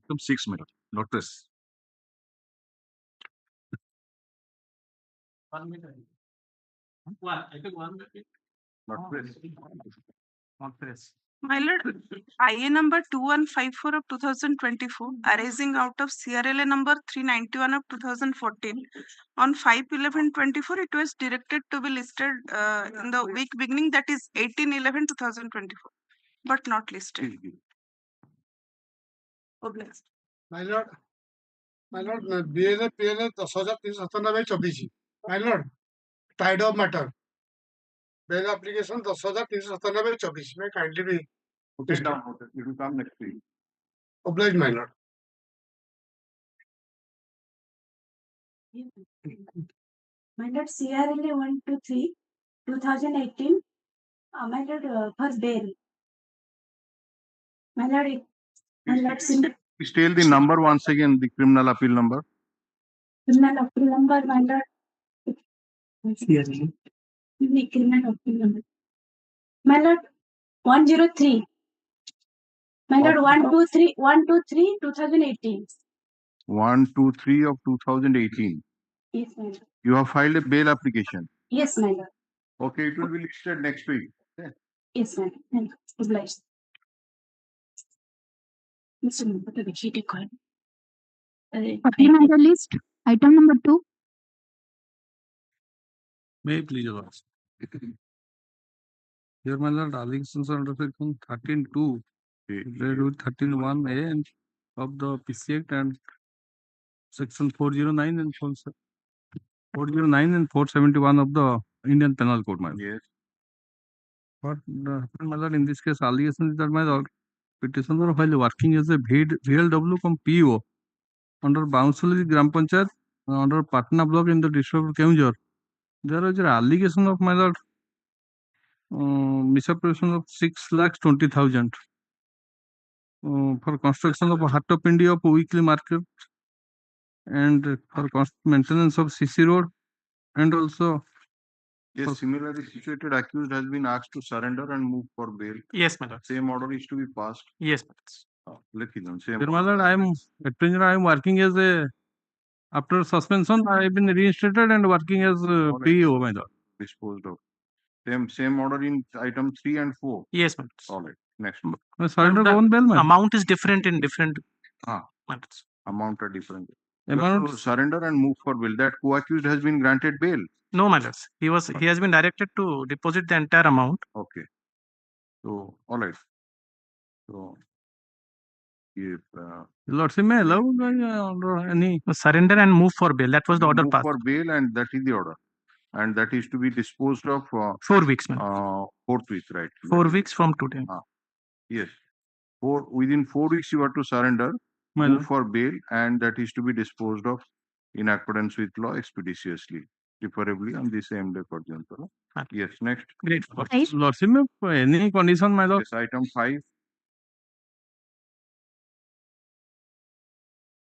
Item 6, madam. Notice. 1 minute. One. I took 1 minute. Not press. My Lord, IA number 2154 of 2024, arising out of CRLA number 391 of 2014, on 5/11/24, it was directed to be listed in the week beginning, that is 18/11/2024, but not listed. Obliged. My lord, BLA 10,397/24. My lord, tide of matter. Bail application 10,397/24. May kindly be Okay, down. Okay. It will come next week. obliged, my lord. My Lord, CRLA 123, 2018. My Lord, for bail. My Lord, Please tell the number once again, the criminal appeal number. criminal appeal number, my Lord. CRLA. Criminal appeal number. My Lord, 103. My Lord, 123, 2018. 123 of 2018. Yes, my Lord. You have filed a bail application. Yes, my Lord. Okay, it will be listed next week. Okay. Yes, my Lord. Obliged. Mr. What are the sheet called? Appeal on the list, item number 2. May I please ask? Here, my lord, allegations are under section 13(2), read with 13(1)(a) and of the PC Act and section 409 and 409 and 471 of the Indian Penal Code, my lord. Yes. But my lord, in this case, allegation is that my lord, petitioner while working as a VLW cum PO under Bounsuli Gram Panchayat under Patna block in the district of Keonjhar, there is an allegation of my lord misappropriation of 6,20,000 for construction of a Hattapindi of weekly market and for maintenance of CC road, and also Yes, similarly situated accused has been asked to surrender and move for bail. yes, my lord. Same order is to be passed. Yes, Let it know. Same. Dear my lord, I am at present I am working as a after suspension. I have been reinstated and working as PO, my lord. Disposed of. Same order in item 3 and 4. Yes, my lord. All right. Next. Surrender the on bail, my lord. Amount is different in different matters. Amount are different. Amount To surrender and move for bail. That co-accused has been granted bail. No, my lords. He has been directed to deposit the entire amount. Okay. So, all right. So, if lordship may allow any Surrender and move for bail. That was the order move passed. for bail, and that is the order, and that is to be disposed of 4 weeks, my lord. 4th week, right? 4 weeks from today. Yes. Within 4 weeks you are to surrender, my move lord. for bail, and that is to be disposed of in accordance with law expeditiously, preferably on the same day, for example. Yes. Next. Great. Lordship may any condition, my lord. Yes. Item 5.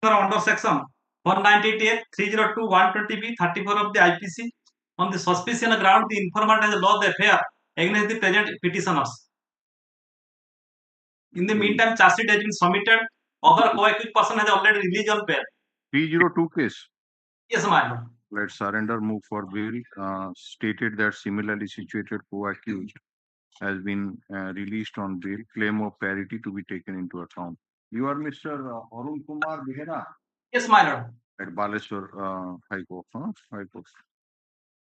Under section 198A 302 120B 34 of the IPC on the suspicion ground the informant has lost the affair against the present petitioners. In the meantime, charge sheet has been submitted. Other co-accused person has already released on bail. 302 case. Yes, my lord. Let surrender, move for bail. Stated that similarly situated co-accused has been released on bail. Claim of parity to be taken into account. You are Mr. Arun Kumar Behera Yes, my lord. at Baleshwar High Court. High Court.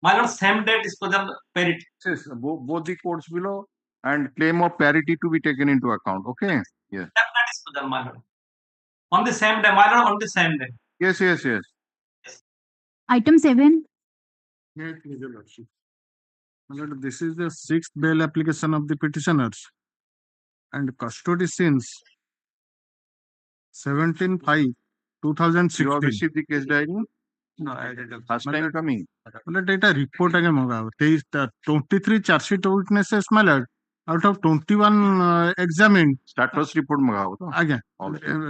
My lord, same day disposal parity. Yes, both the courts below, and claim of parity to be taken into account. Okay. Yes. That disposal, my lord. On the same day, my lord, on the same day. Yes. Item 7. May it please your lordship. My lord, this is the 6th bail application of the petitioners, and custody since 17/5/2016. You have received the case diary? No, I didn't. First time coming. But data report again, 23 charge sheet witnesses, my lord. Out of 21 examined. Status report magao to. Again,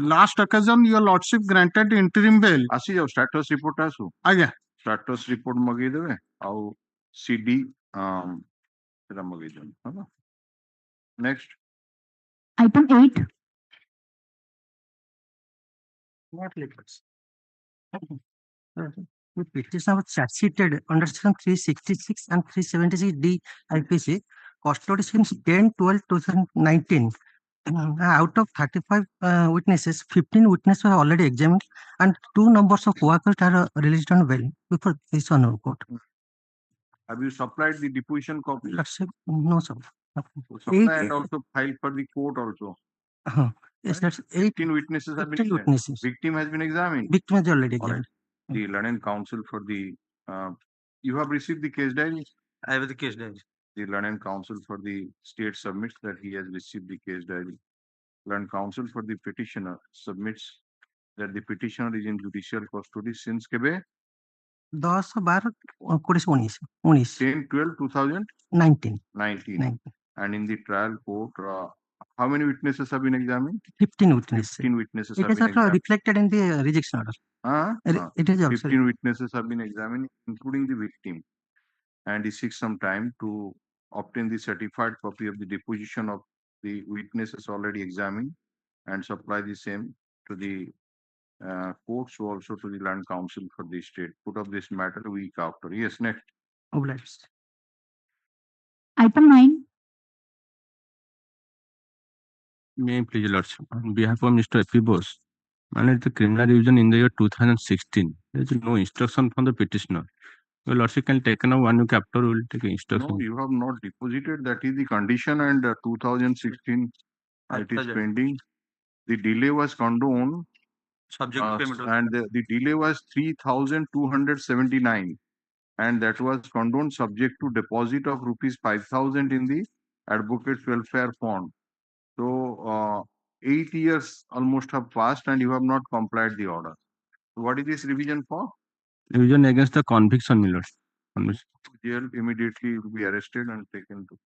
last occasion, your lordship granted interim bail. Asi jao status report asu. Again. Status report magi debe. Au CD magi debe. Next. Item 8. What letters? The petitioner was charge sheeted under section 366 and 376D IPC. Custody since 10/12/2019. Out of 35 witnesses, 15 witnesses were already examined, and 2 numbers of workers are released on bail before this on court. Have you supplied the deposition copy? Lordship, no, sir. Supply and also filed for the court also. Yes, that's 8 15 witnesses have been 15 examined. witnesses. Victim has been examined. Victim is already All right. examined. The London Council for the you have received the case diary. I have the case diary. The London Council for the state submits that he has received the case diary. London Council for the petitioner submits that the petitioner is in judicial custody since kebe 10/12/19 10/12/2019. And in the trial court, how many witnesses have been examined? 15 witnesses. 15 witnesses It have is been also examined. reflected in the rejection order. It is also 15 witnesses have been examined, including the victim. And he seeks some time to obtain the certified copy of the deposition of the witnesses already examined and supply the same to the courts, also to the Land Council for the state. Put up this matter a week after. Yes, next. obliged. Item 9. May I please, Lordship, on behalf of Mr. F.P. Bose, manage the criminal revision in the year 2016. There is no instruction from the petitioner. Your Lordship can take now 1 week after we will take instruction. No, you have not deposited. That is the condition, and 2016 it is pending. The delay was condoned, Subject to payment. and the delay was 3,279, and that was condoned subject to deposit of rupees 5,000 in the Advocates Welfare Fund. So 8 years almost have passed, and you have not complied the order. So what is this revision for? Revision against the conviction, my Lord. Jail immediately will be arrested and taken to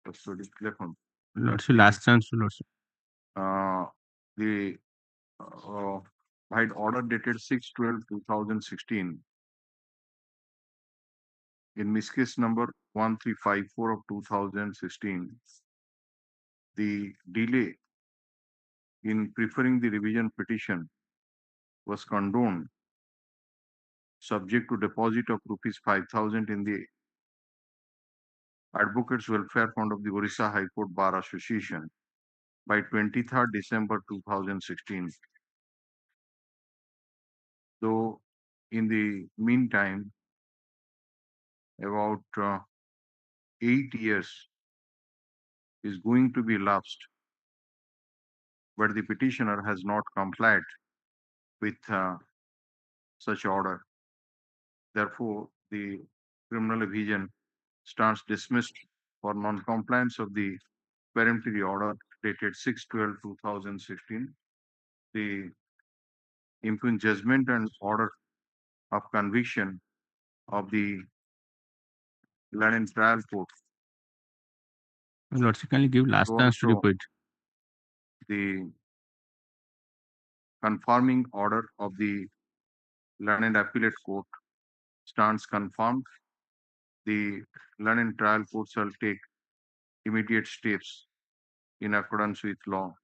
custody. Lordship, last chance, Lordship. The by order dated 6/12/2016 in Miss Case number 1354 of 2016, the delay in preferring the revision petition was condoned subject to deposit of rupees 5,000 in the Advocates Welfare Fund of the Orissa High Court Bar Association by 23rd December 2016. So in the meantime, about 8 years is going to be elapsed, but the petitioner has not complied with such order. Therefore, the criminal evasion stands dismissed for non-compliance of the peremptory order dated 6/12/2016. The impugned judgment and order of conviction of the London Trial Court. Lordship, can you give last chance to Also, report? the confirming order of the London Appellate Court stands confirmed. The London Trial Court shall take immediate steps in accordance with law.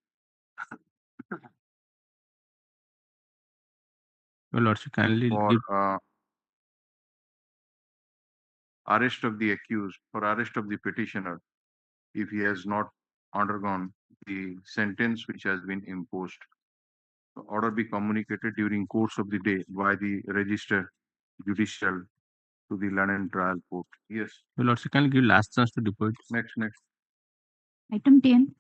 Your Lordship, kindly For give arrest of the accused, for arrest of the petitioner, if he has not undergone the sentence which has been imposed. The order be communicated during course of the day by the registered judicial to the London Trial Court. Yes. Your Lordship, kindly give last chance to report. Next. Item 10.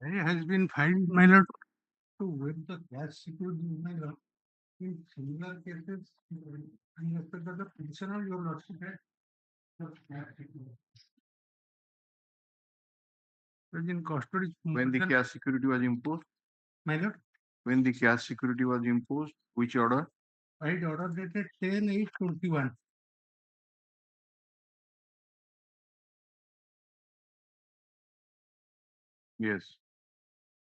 It has been filed, my lord, to waive the cash security, my lord. In similar cases, in respect of the petitioner, your lordship had the cash security. In custody. When the cash security was imposed? My lord, When the cash security was imposed, which order? filed order dated 10/8/21. Yes.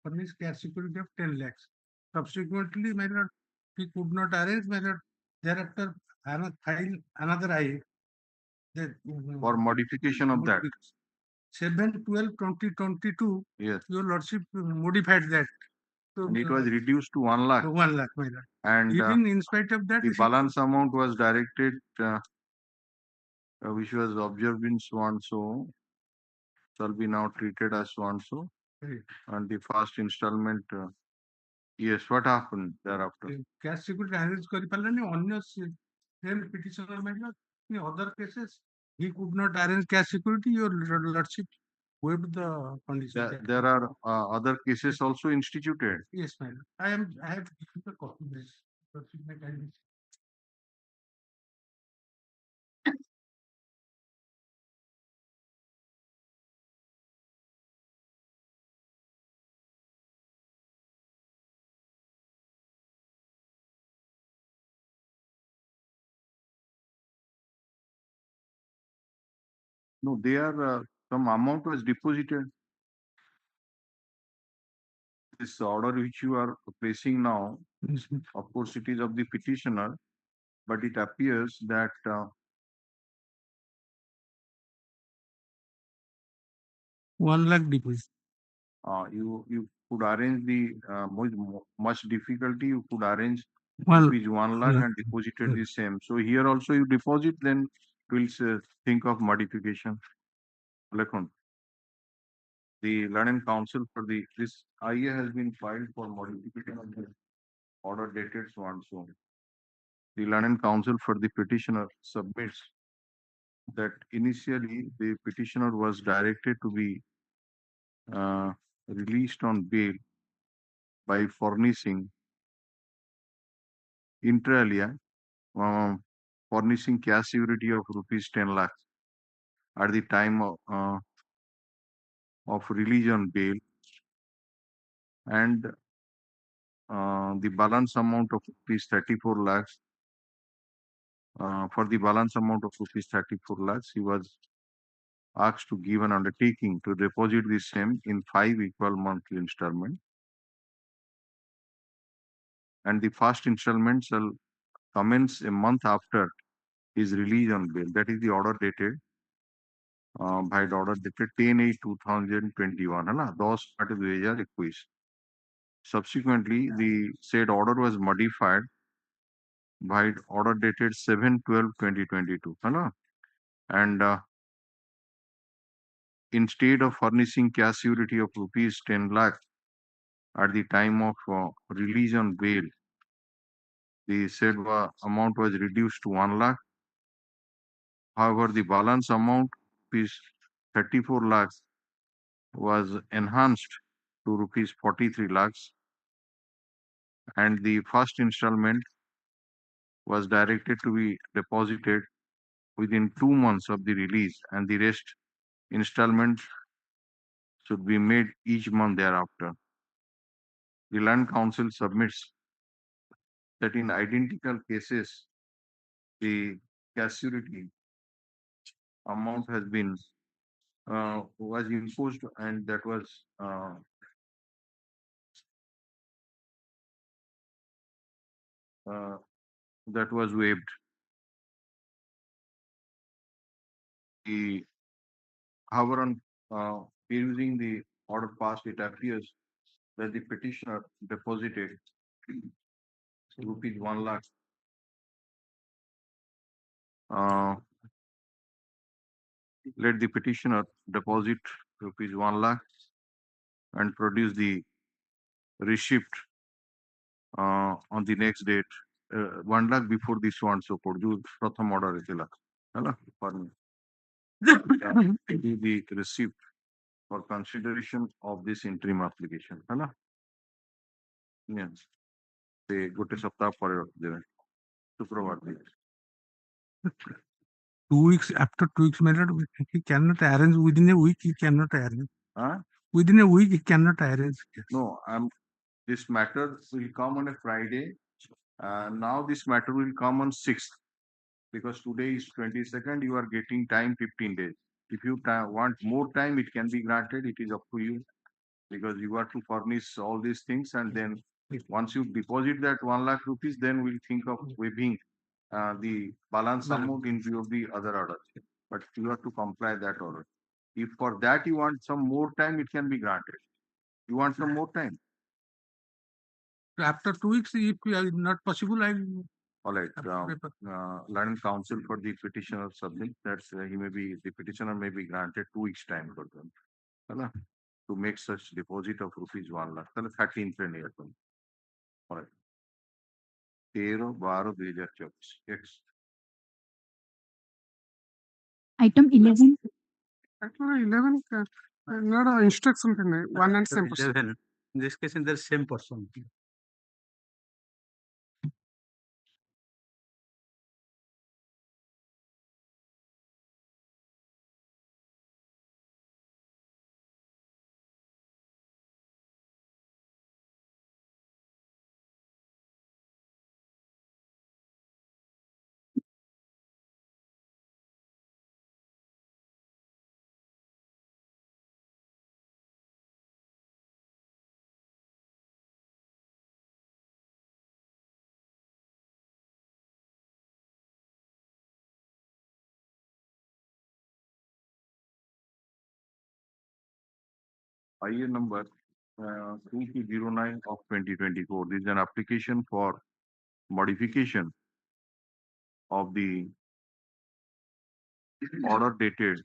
Furnished cash security of 10 lakhs. Subsequently, my lord, he could not arrange, my lord. Thereafter, file another I. For modification of that. 7/12/2022. Yes. Your lordship modified that. So, and it was reduced to 1 lakh. 1 lakh, my lord. And Even in spite of that, the balance amount was directed, which was observed in so and so, shall be now treated as so and so. Right. And the first installment, yes, what happened thereafter? Cash security arrange କରିପାରିଲାନି ଅନ୍ୟ same petitioner my lord. In other cases, he could not arrange cash security. Your lordship waived the condition. There are other cases also instituted. Yes, my lord. I have given the copy. Lordship may kindly. No, there some amount was deposited. This order which you are placing now, Yes, my of course, it is of the petitioner, but it appears that 1 lakh deposit. you could arrange the with much difficulty. You could arrange Well, rupees 1 lakh and deposited the same. So here also you deposit, then we'll think of modification. Lekon. The learned counsel for this IA has been filed for modification of the order dated so and so. The learned counsel for the petitioner submits that initially the petitioner was directed to be released on bail by furnishing inter alia, furnishing cash security of rupees 10 lakhs at the time of release on bail, and the balance amount of rupees 34 lakhs. For the balance amount of rupees 34 lakhs, he was asked to give an undertaking to deposit the same in 5 equal monthly installments, and the first installment shall commence a month after his release on bail. That is the order dated by the order dated 10/8/2021, है ना, 10/8/2021. Subsequently, the said order was modified by order dated 7/12/2022, है ना, and instead of furnishing cash security of rupees 10 lakh at the time of release on bail, the said amount was reduced to 1 lakh. However, the balance amount rupees 34 lakhs was enhanced to rupees 43 lakhs, and the first installment was directed to be deposited within 2 months of the release, and the rest installment should be made each month thereafter. The Land Council submits that in identical cases, the cash security amount has been was imposed, and that was waived. However, on perusing the order passed, it appears that the petitioner deposited rupees 1 lakh. Let the petitioner deposit rupees 1 lakh and produce the receipt on the next date, 1 lakh before this one, so called pratham order is the receipt for consideration of this interim application, है ना? Yes. से गोटे सप्ताह पर देवे शुक्रवार दिन. 2 weeks, after 2 weeks, my lord, he cannot arrange within a week. He cannot arrange. Huh? Within a week, he cannot arrange. No, this matter will come on a Friday. Now this matter will come on 6th, because today is 22nd. You are getting time 15 days. If you want more time, it can be granted. It is up to you, because you are to furnish all these things, and then once you deposit that 1 lakh rupees, then we'll think of waiving the balance amount in view of the other order. But you have to comply that order. If for that you want some more time, it can be granted. You want some more time? After 2 weeks, if not possible, I All right. paper. Learned counsel for the petitioner submit that the petitioner may be granted 2 weeks time for them. है to make such deposit of rupees 1 lakh. 13th year. All right. 13/12/2024. Yes. Item 11. Actually, 11, not instruction, one and same person. 11. In this case, there is same person. IA number 2209 of 2024. This is an application for modification of the order dated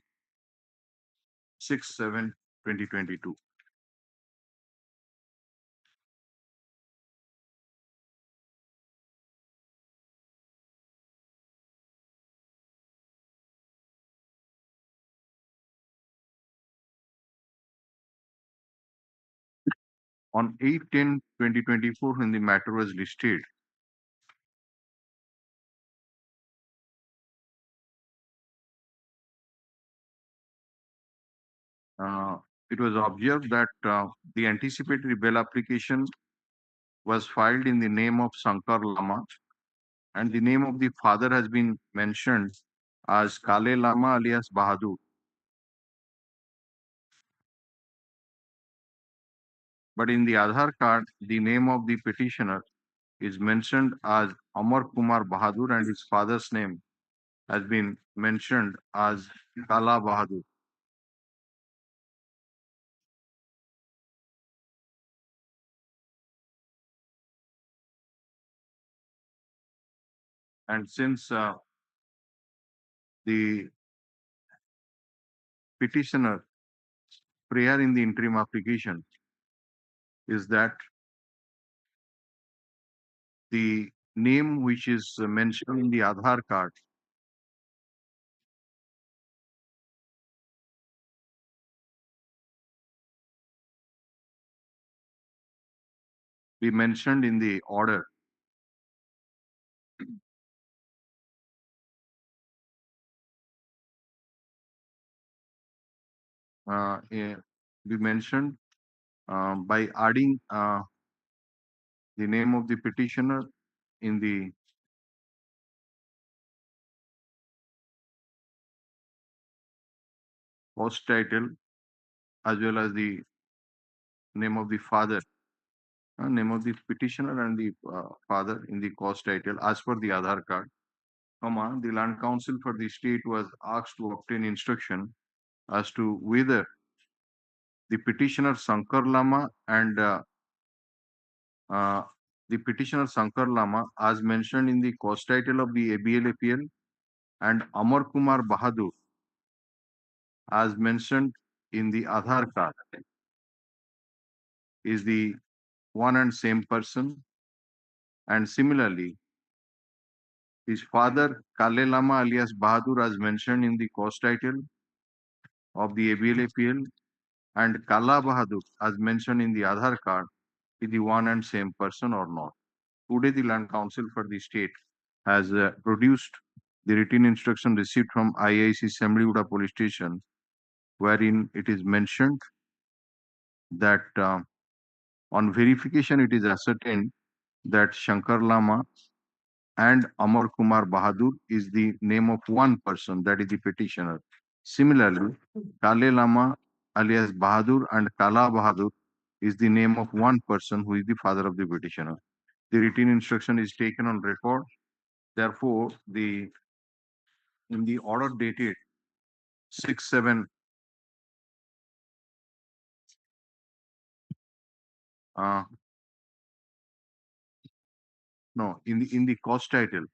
6/7/2022. On 8/10/2024, when the matter was listed, it was observed that the anticipatory bail application was filed in the name of Shankar Lama, and the name of the father has been mentioned as Kale Lama alias Bahadur. But in the Aadhaar card, the name of the petitioner is mentioned as Amar Kumar Bahadur, and his father's name has been mentioned as Kala Bahadur. And since the petitioner prayer in the interim application is that the name which is mentioned in the Aadhaar card be mentioned in the order be mentioned by adding the name of the petitioner in the post title as well as the name of the father, name of the petitioner and the father in the cause title as per the Aadhaar card. The Land Council for the state was asked to obtain instruction as to whether the petitioner Shankar Lama and the petitioner Shankar Lama, as mentioned in the cause title of the ABLAPL, and Amar Kumar Bahadur, as mentioned in the Aadhaar card, is the one and same person. And similarly, his father Kale Lama alias Bahadur, as mentioned in the cause title of the ABLAPL, and Kala Bahadur, as mentioned in the Aadhaar card, is the one and same person or not. Today, the Land Council for the state has produced the written instruction received from IIC Semliuda Police Station, wherein it is mentioned that on verification, it is ascertained that Shankar Lama and Amar Kumar Bahadur is the name of one person, that is the petitioner. Similarly, Kale Lama alias Bahadur and Kala Bahadur is the name of one person who is the father of the petitioner. The written instruction is taken on record. Therefore, in the order dated 6/7 uh, No, in the cause title,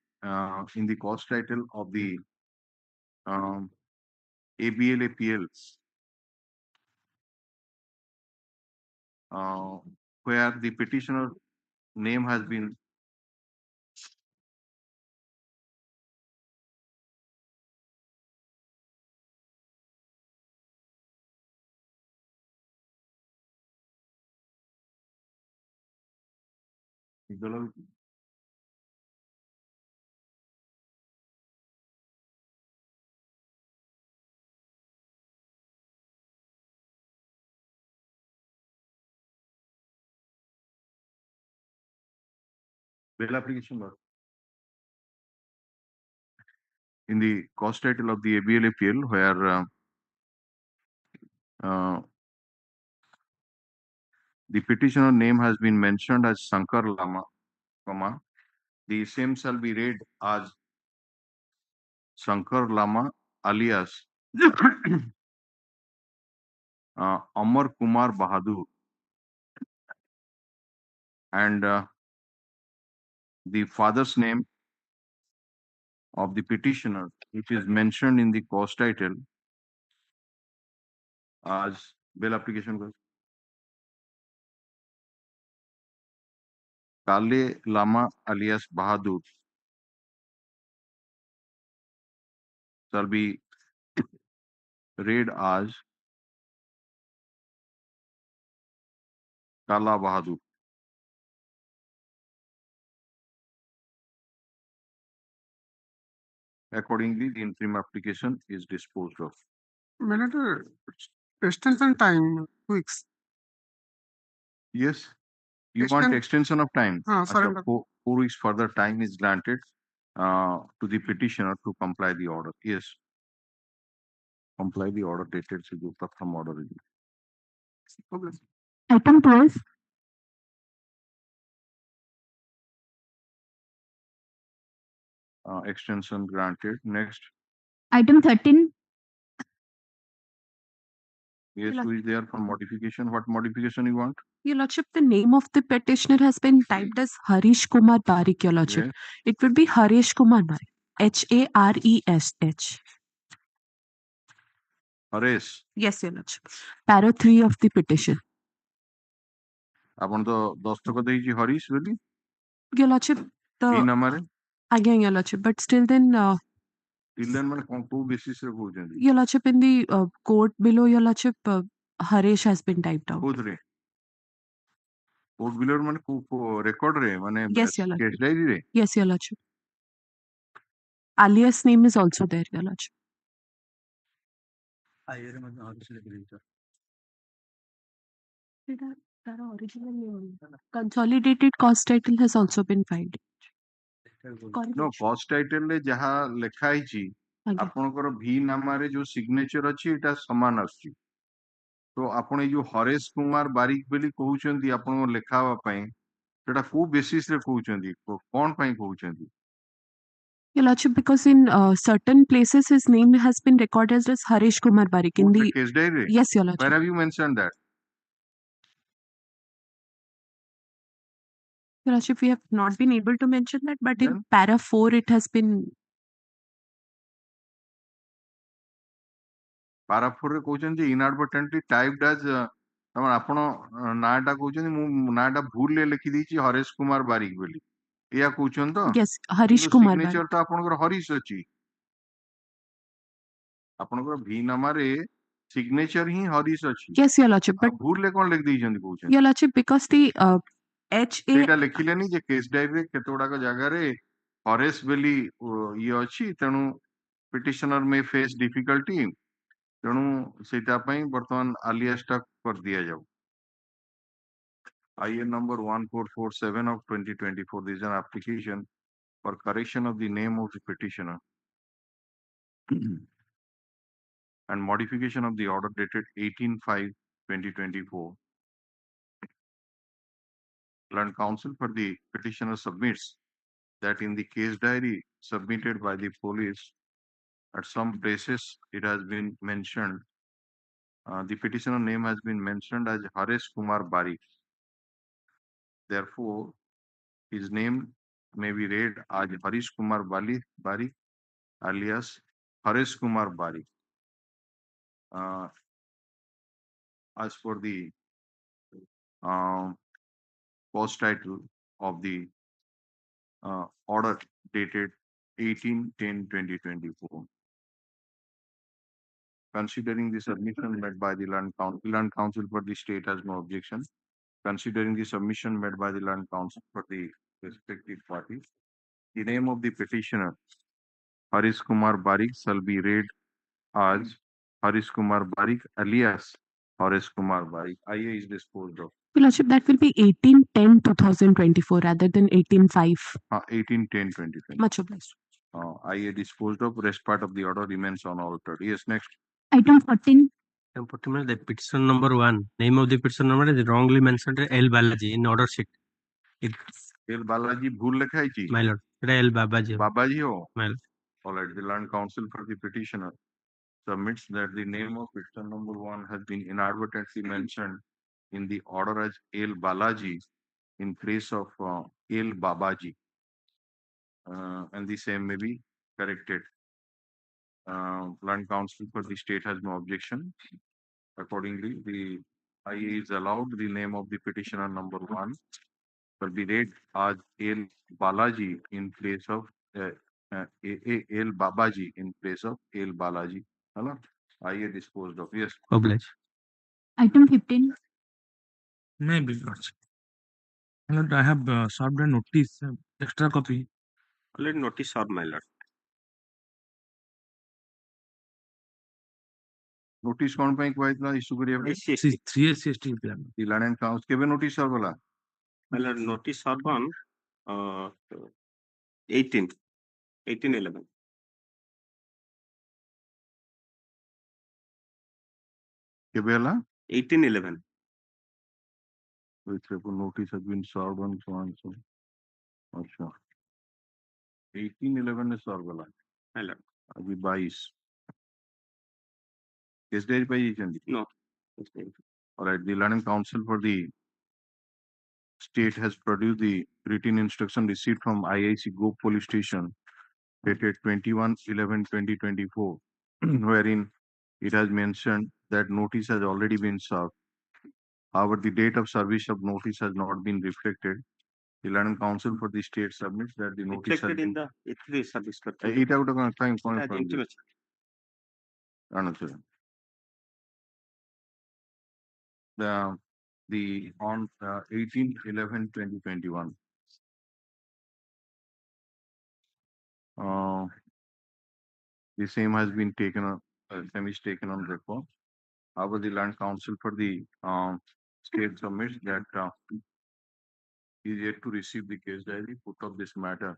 in the cause title of the ABL-APL, where the petitioner name has been bail application. In the cause title of the ABL-APL, where the petitioner name has been mentioned as Shankar Lama, comma, the same shall be read as Shankar Lama alias Amar Kumar Bahadur, and the father's name of the petitioner, which is mentioned in the cause title as bail application goes. Kale Lama alias Bahadur shall be read as Kala Bahadur. Accordingly, the interim application is disposed of. Manager, extension time, weeks. Yes, you want Extend- extension of time. sorry, Achha, 4 weeks further time is granted to the petitioner to comply the order. Yes, comply the order dated से जो प्रथम order है. okay. Item 12, Extension granted. Next, item 13, yes, who is there for modification? What modification you want? Your Lordship, the name of the petitioner has been typed as Harish Kumar Barik, Your Lordship. Yes. It would be Harish Kumar Barik. Haresh. Harish, Yes, Your Lordship. Para 3 of the petition. ଆପଣ ତ ଦସ୍ତଖତ ହେଇଛି ହରିଶ ବୋଲି Your Lordship, ଏଇ the ନାମରେ again, Your Lordship, but still then, ଟିଲେନ୍ ମାନେ କୋଉ basis ରେ କହୁଛନ୍ତି Your Lordship, in the court below, Your Lordship, Harish has been typed out. କୋଉଥିରେ କୋର୍ଟ ବିଲର ମାନେ କୋଉ ରେକର୍ଡ ରେ ମାନେ Yes, Your Lordship. Case diary ରେ Yes, Your Lordship. Alias name is also there, Your Lordship. Consolidated cost title has also been filed. No cause title ରେ ଯାହା ଲେଖା ହେଇଛି Again. ଆପଣଙ୍କର ଭି ନାମାରେ ଯୋଉ ସିଗ୍ନେଚର ଅଛି ଏଟା ସମାନ ଆସୁଛି ତ ଆପଣ ଏଇ ଯୋଉ ହରେଶ କୁମାର ବାରିକ ବୋଲି କହୁଛନ୍ତି ଆପଣଙ୍କ ଲେଖା ହବା ପାଇଁ ସେଟା କୋଉ ବେସିସ୍ ରେ କହୁଛନ୍ତି କଣ ପାଇଁ କହୁଛନ୍ତି Your Lordship, because in certain places his name has been recorded as Harish Kumar Barik in the case diary ରେ yes, Your where Lordship. have you mentioned that Your Lordship, we have not been able to mention that, but in Then? para 4 it has been ପାରାଫୋରରେ କହୁଛନ୍ତି inadvertently typed as ଆପଣ ନାଁଟା କହୁଛନ୍ତି ମୁଁ ନାଁଟା ଭୁଲରେ ଲେଖିଦେଇଛି ହରେଶ କୁମାର ବାରିକ ବୋଲି ଏଇଆ କହୁଛନ୍ତି ତ yes, Harish କିନ୍ତୁ Kumar Barik. ସିଗ୍ନେଚର ତ ଆପଣଙ୍କର ହରିଶ ଅଛି ଆପଣଙ୍କର ଭି ନାମାରେ ସିଗ୍ନେଚର ହିଁ ହରିଶ ଅଛି Yes, Your Lordship, ଆଉ but ଭୁଲରେ କଣ ଲେଖିଦେଇଛନ୍ତି କହୁଛନ୍ତି Your Lordship, because the HA ସେଇଟା ଲେଖିଲେନି ଯେ କେସ୍ ଡାଇରୀରେ କେତେ ଗୁଡାକ ଜାଗାରେ ହରେଶ ବୋଲି ଇଏ ଅଛି ତେଣୁ ପିଟିସନର ମେ ଫେସ୍ ଡିଫିକଲ୍ଟି ତେଣୁ ସେଇଟା ପାଇଁ ବର୍ତ୍ତମାନ ଆଲିଆସ ଟା କରିଦିଆଯାଉ IN number 1447 of 2024 this is an application for correction of the name of the petitioner and modification of the order dated 18/5/2024. Learned counsel for the petitioner submits that in the case diary submitted by the police, at some places it has been mentioned, the petitioner name has been mentioned as Harish Kumar Barik. Therefore, his name may be read as Harish Kumar Barik alias Harish Kumar Barik. As for the um, post title of the order dated 18/10/2024. Considering the submission made by the Land Council for the state has no objection. Considering the submission made by the Land Council for the respective parties, the name of the petitioner, Harish Kumar Barik, shall be read as Harish Kumar Barik alias Harish Kumar Barik. IA is disposed of. Your Lordship, that will be 18/10/2024 rather than 18/5. 18/10/2020. Much obliged. IA disposed of. Rest part of the order remains unaltered. Yes, next. Item 14. The petition number 1, name of the petition number is wrongly mentioned L. Balaji in order sheet. L. Balaji भूल लिखा है जी. My lord, L. Babaji. Babaji ho. My lord. All right. The Land Council for the petitioner submits that the name of petition number 1 has been inadvertently mentioned in the order as L. Balaji in place of L. Babaji, and the same may be corrected. Land Council for the state has no objection. Accordingly, the IA is allowed the name of the petitioner number 1 will be read as L. Balaji in place of L. Babaji in place of L. Balaji. Hello? IA disposed of. Yes. Oblige. Item 15. May be lordship. My lord, I have served a notice, extra copy. Already notice served, my lord. Notice कौन ପାଇଁ କୁହାଯାଇଥିଲା issue କରିବା ପାଇଁ? 3 SC plan. The Land and Council କେବେ notice serve ହେଲା? My lord, notice served on 18/11. କେବେ ହେଲା? 18/11. Which notice has been served on so and so. अच्छा. 18/11 में serve होला. My lord. अभी 22. Kiss day पे ही चंदी? No. All right. The Land and Council for the state has produced the written instruction received from IIC Go Police Station dated 21/11/2024, wherein it has mentioned that notice has already been served. However, the date of service of notice has not been reflected. The Land and Council for the state submits that the notice has Reflected in been... the E3 service. It out of time point. Intimation. The on 18/11/2021. The same has been taken on, same is taken on record. However, the Land Council for the state submits that is yet to receive the case diary put up this matter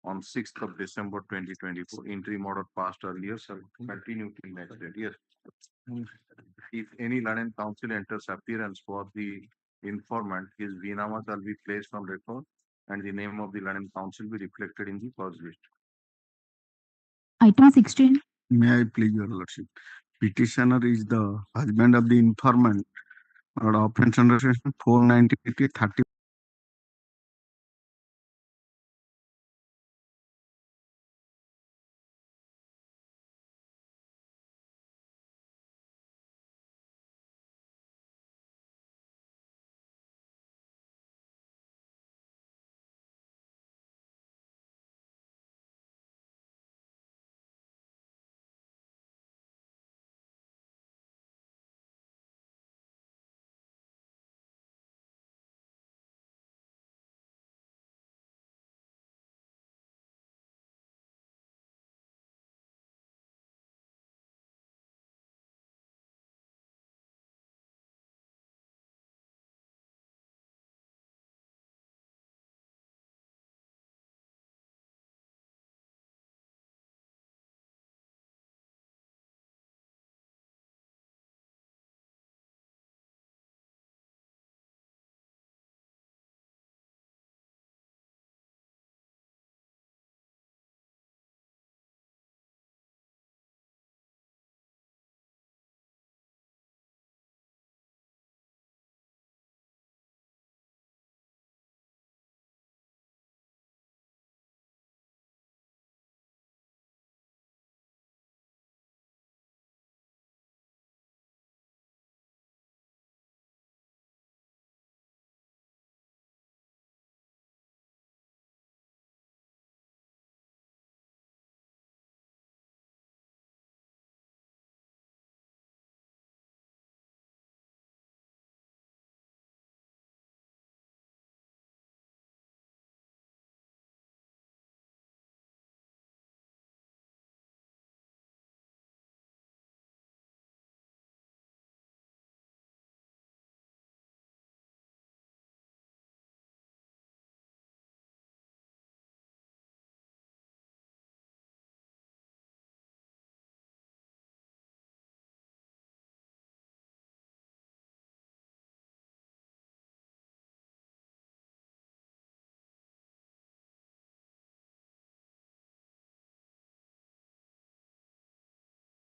on 6th of December 2024. Interim order passed earlier, so continue till next date. Yes. If any Land and Council enters appearance for the informant, his vinama shall be placed on record and the name of the Land and Council be reflected in the first list. Item 16. May I please your lordship? Petitioner is the husband of the informant. Offense under section 498/30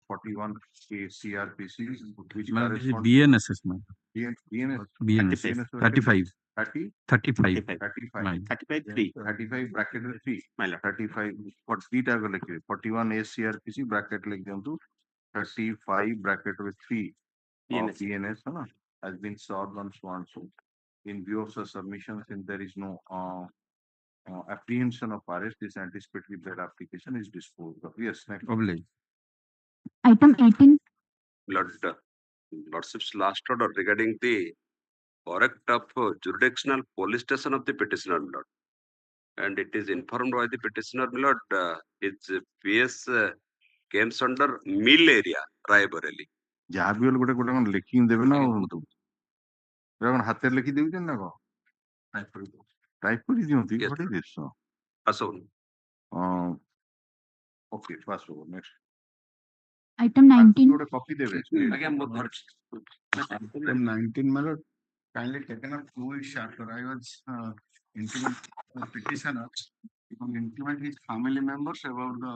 41 A CRPC, which Ma'am, this is corresponds BNS, ma'am. BNS BNS. 35. 35. 35 bracket 3. 35 for 3 tag 41 A CRPC bracket like 35 bracket with 3 of BNS has been solved on so and so. In view of the submission, since there is no apprehension of arrest, this anticipatory bail application is disposed of. Yes, next. Item 18. Lordship's last order regarding the correct of jurisdictional police station of the petitioner, Lord. And it is informed by the petitioner, Lord, his PS comes under mill area, Raebareli. ଯାହା ବି ହେଲେ ଗୋଟେ ଗୋଟେ ଲେଖିକି ଦେବେ ନା କଣ ହାତରେ ଲେଖି ଦେଉଛନ୍ତି ନା କଣ ଟାଇପ କରି ଦିଅନ୍ତି Yes. what is this okay pass over next Item 19. ଗୋଟେ କପି ଦେବେ Again, item 19 my lord kindly taken up 2 weeks after I was intimate petitioner intimate his family members about the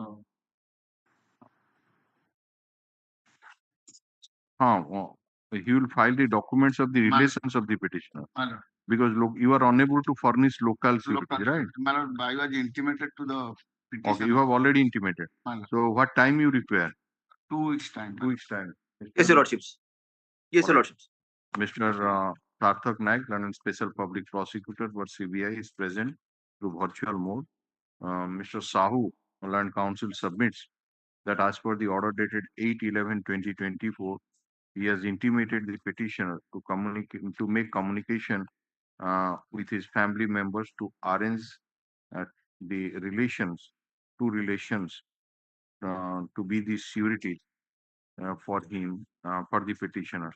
he will file the documents of the relations of the petitioner. Because look, you are unable to furnish local security, right? I was intimated to the petitioner. Okay, you have already intimated. So what time you require? 2 weeks time. 2 weeks time. Yes, Your Lordships. Yes, Your Lordships. Mr. Sarthak Naik, London Special Public Prosecutor for CBI is present through virtual mode. Mr. Sahoo, Land Council submits that as per the order dated 8/11/2024, he has intimated the petitioner to make communication with his family members to arrange the relations to be the surety for him for the petitioner,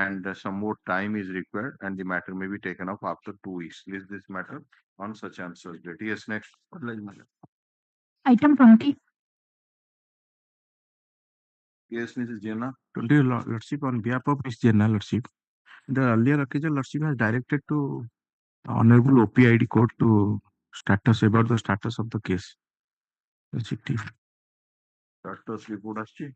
and some more time is required, and the matter may be taken up after 2 weeks. Is this matter on such and such date? Yes, next. Item 20. Yes, Mrs. Jena. Lordship, on behalf of Ms. Jena, Lordship, the earlier occasion, Lordship has directed to Honorable OPID Court to about the status of the case. Status report আসছে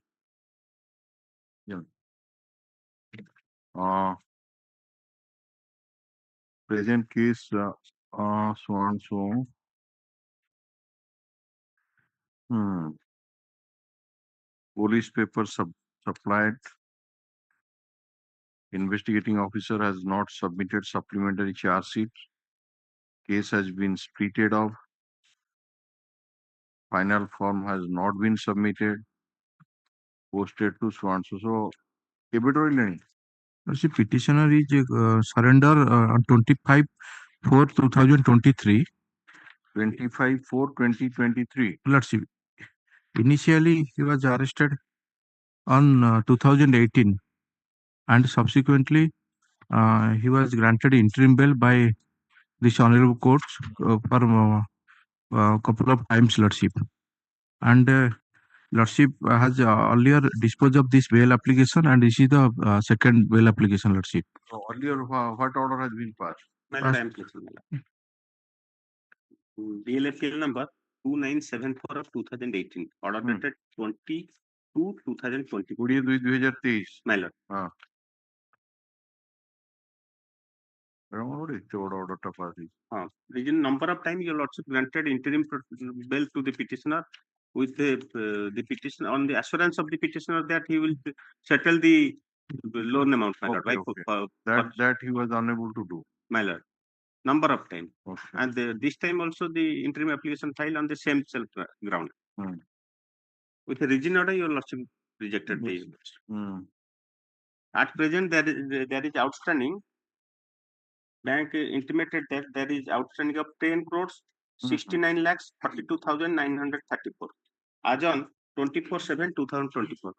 present case so and so police paper supplied. Investigating officer has not submitted supplementary charge sheet. Case has been splitted off. Final form has not been submitted. Posted to so and so. So, The petitioner is surrender on 25/4/2023. 25/4/2023. Lordship, initially he was arrested on 2018, and subsequently he was granted interim bail by this honorable court for a couple of times, Lordship. And Lordship has earlier disposed of this bail application, and this is the second bail application, Lordship. So earlier, what order has been passed? Bail appeal number 2974 of 2018, order dated 22/2020. 2023. My lord. Region number of time your lordship granted interim bail to the petitioner with the petition on the assurance of the petitioner that he will settle the loan amount, my lord. That he was unable to do. My lord. Number of time. Okay. And this time also the interim application filed on the same ground. With a rigid order, your lordship rejected the. At present, there is outstanding. Bank intimated that there is outstanding of 10 crores 69,32,934 as on 24/7/2024.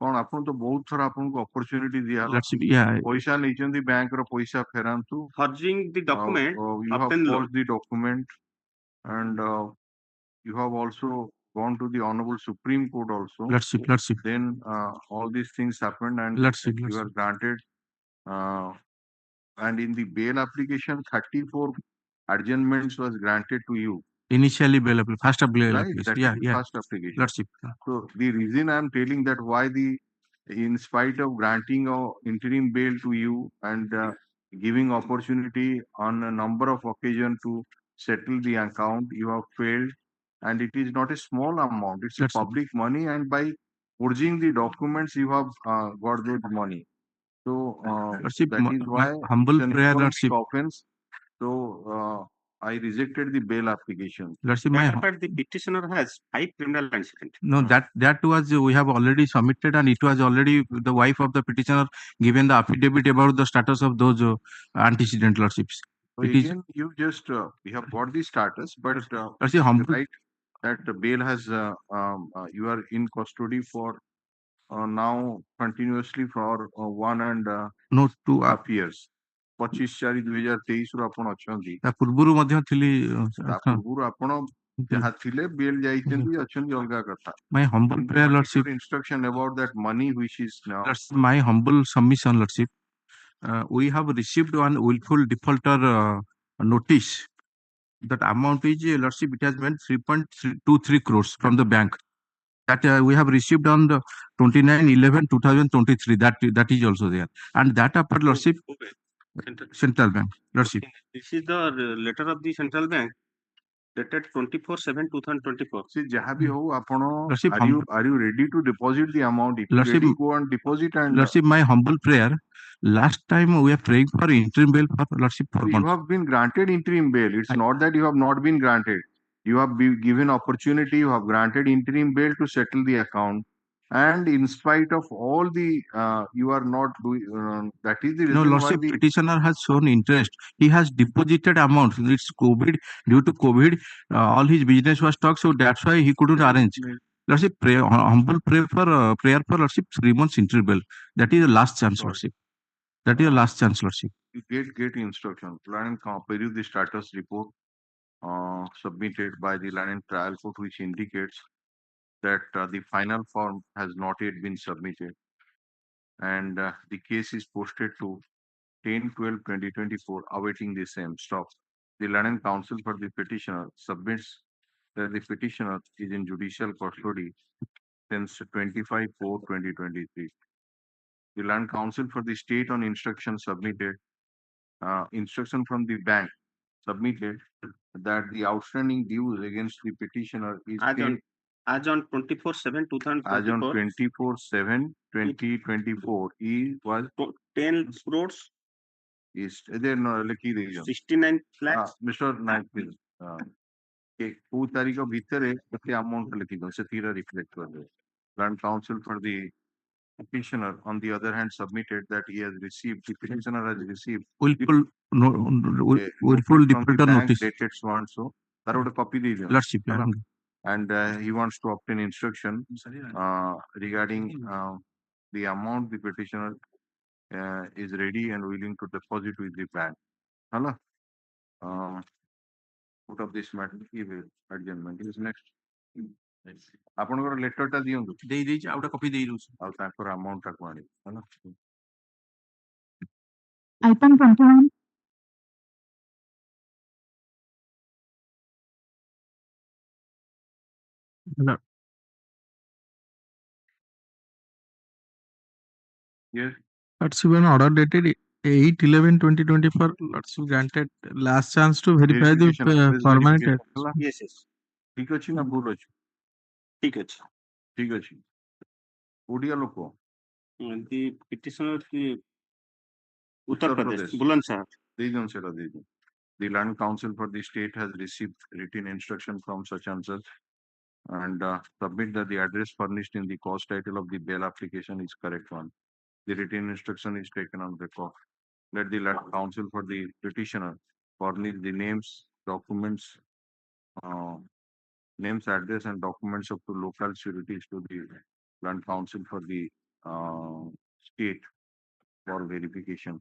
कौन आपन तो बहुत थोड़ा आपन को opportunity दिया पैसा नहीं बैंक रो पैसा फेरांतु forging the document you have forged the document and you have also gone to the honorable Supreme Court also. Lordship. Then all these things happened and you are granted and in the bail application 34 adjournments was granted to you. Initially bail application, first of bail Right, application. that Yeah, is the yeah. first application. Lordship. So the reason I'm telling that why in spite of granting a interim bail to you and giving opportunity on a number of occasions to settle the account, you have failed, and it is not a small amount. It's a That's it. public money, and by forging the documents, you have got those money. So Lordship, that is my why humble it's an prayer, economic Lordship. offense. So I rejected the bail application. Lordship, But the petitioner has 5 criminal antecedents. no, that was we have already submitted, and it was already the wife of the petitioner given the affidavit about the status of those antecedent, Lordships. So It is again, you just we have got the status, but Lordship, humble. right that the bail has you are in custody for now continuously for 1.5 No, to years. 25/4/2023 ରୁ ଆପଣ ଅଛନ୍ତି ତା ପୂର୍ବରୁ ମଧ୍ୟ ଥିଲି ତା ପୂର୍ବରୁ ଆପଣ ଯାହା ଥିଲେ ବେଲ୍ ଯାଇଛନ୍ତି ଅଛନ୍ତି ଅଲଗା କଥା. My humble In prayer, Lordship. particular instruction about that money which is now My humble submission, Lordship. We have received one willful defaulter notice. That amount is, Lordship, it has been 3.23 crores from the bank. That we have received on the 29/11/2023. That is also there. And that upper, Lordship, Central Bank, Lordship. This is the letter of the central bank dated 24/7/2024. See, jaha bhi ho, apono, Lordship, are you ready to deposit the amount? If you Lordship, ready, go and deposit. And Lordship, my humble prayer. Last time we are praying for interim bail for Lordship 4 you months. have been granted interim bail. It's not that you have not been granted. You have been given opportunity. You have granted interim bail to settle the account. And in spite of all the, you are not doing. That is the reason No, why Lordship, the petitioner has shown interest. He has deposited amount. It's COVID. Due to COVID, all his business was stuck, so that's why he couldn't arrange. Lordship, humble prayer for Lordship 3 months interval. That is the last chance, Lordship. That is the last chance, Lordship. you get instruction. Land and Compare the status report submitted by the Land and Trial Court, which indicates that the final form has not yet been submitted, and the case is posted to 10/12/2024, awaiting the same. Stop. The Land and Counsel for the petitioner submits that the petitioner is in judicial custody since 25/4/2023. The Land Counsel for the state on instruction submitted instruction from the bank submitted that the outstanding dues against the petitioner is as on 24/7/2024. 24/7/2024 was 10 crores is there no 69 lakhs. Mr. Naik, please. କୋଉ ତାରିଖ ଭିତରେ କେତେ amount ଲେଖିଦିଅ ସେଥିରେ reflect କରିଦେବେ. Land Counsel for the petitioner, on the other hand, submitted that he has received, the petitioner has received willful defaulter notice dated so and so. That would a copy the Lordship. And he wants to obtain instruction regarding the amount the petitioner is ready and willing to deposit with the bank. Hello. Out of this matter, he will adjournment is next. ଆପଣଙ୍କର ଲେଟରଟା ଦିଅନ୍ତୁ ଦେଇଛି ଆଉ ଗୋଟେ copy ଦେଇଦଉଛି ଆଉ ତାଙ୍କର ଆମାଉଣ୍ଟଟା କୁଆଡେ ହେଲା Item 21. Yes. Lordship, an order dated 8/11/2024. Lordship granted last chance to verify the permanent. Yes, yes. ଠିକ ଅଛି ନା ଭୁଲ ଅଛି ଠିକ ଅଛି ଓଡିଆ ଲୋକ the petitioner Uttar Pradesh Bulandshahr ଦେଇଦିଅନ୍ତୁ ସେଟା ଦେଇଦିଅନ୍ତୁ. The Land Council for the state has received written instruction from such and such and submit that the address furnished in the cause title of the bail application is correct one. The written instruction is taken on record. Let the Land Council for the petitioner furnish the names, documents, names, address, and documents of the local sureties to the Land Council for the state for verification.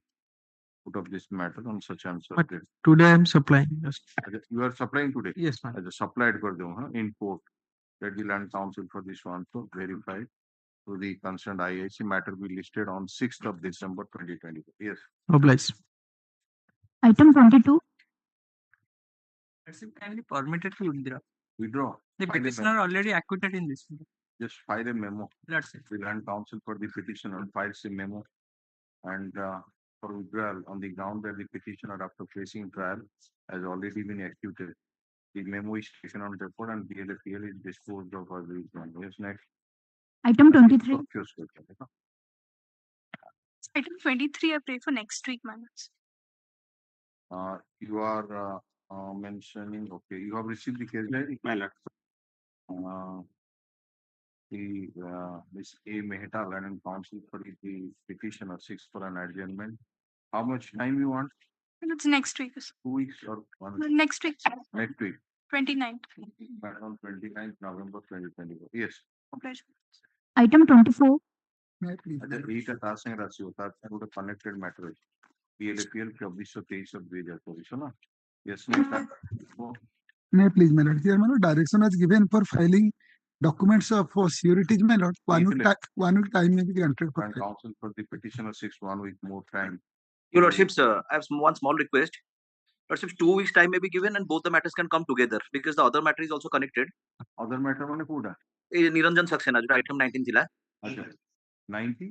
Out of this matter on such and such. But today I am supplying. Yes. You are supplying today? Yes, ma'am. As a supplied for them, in court. Let the Land Council for this one to verify to the concerned IIC matter be listed on 6th of December 2024. Yes. Oblige. Item 22. Kindly permitted to withdraw. Withdraw. The File a petitioner already acquitted in this. Just file a memo. That's it. The land counsel for the petitioner files a memo and for withdrawal on the ground that the petitioner, after facing trial, has already been acquitted. The memo is taken on record and BLFPL is disposed of as withdrawn. Yes, next. Item 23. Item 23, I pray for next week, madam. You are mentioning, okay, you have received the case diary? My lord. The Ms. A. Mehta, land and counsel for the petitioner seeks for an adjournment. How much time you want? It's next week. 2 weeks or 1 week? Next week. Next week. 29th. On 29th November 2024. Yes. Pleasure. Item 24. এইটা তার সঙ্গে রাশি তার সঙ্গে ওটা connected matter আছে BLFPL 2423 না? Yes, May please, my lord. Here, my lord, direction was given for filing documents for sureties, my lord. 1 week time may be granted for and counsel for the petitioner 1 week more time. Your lordships, I have one small request. Lordships, 2 weeks time may be given and both the matters can come together because the other matter is also connected. Other matter মানে কোটা? এই নিরঞ্জন সাক্সেনা যেটা item 19 ছিল। আচ্ছা 19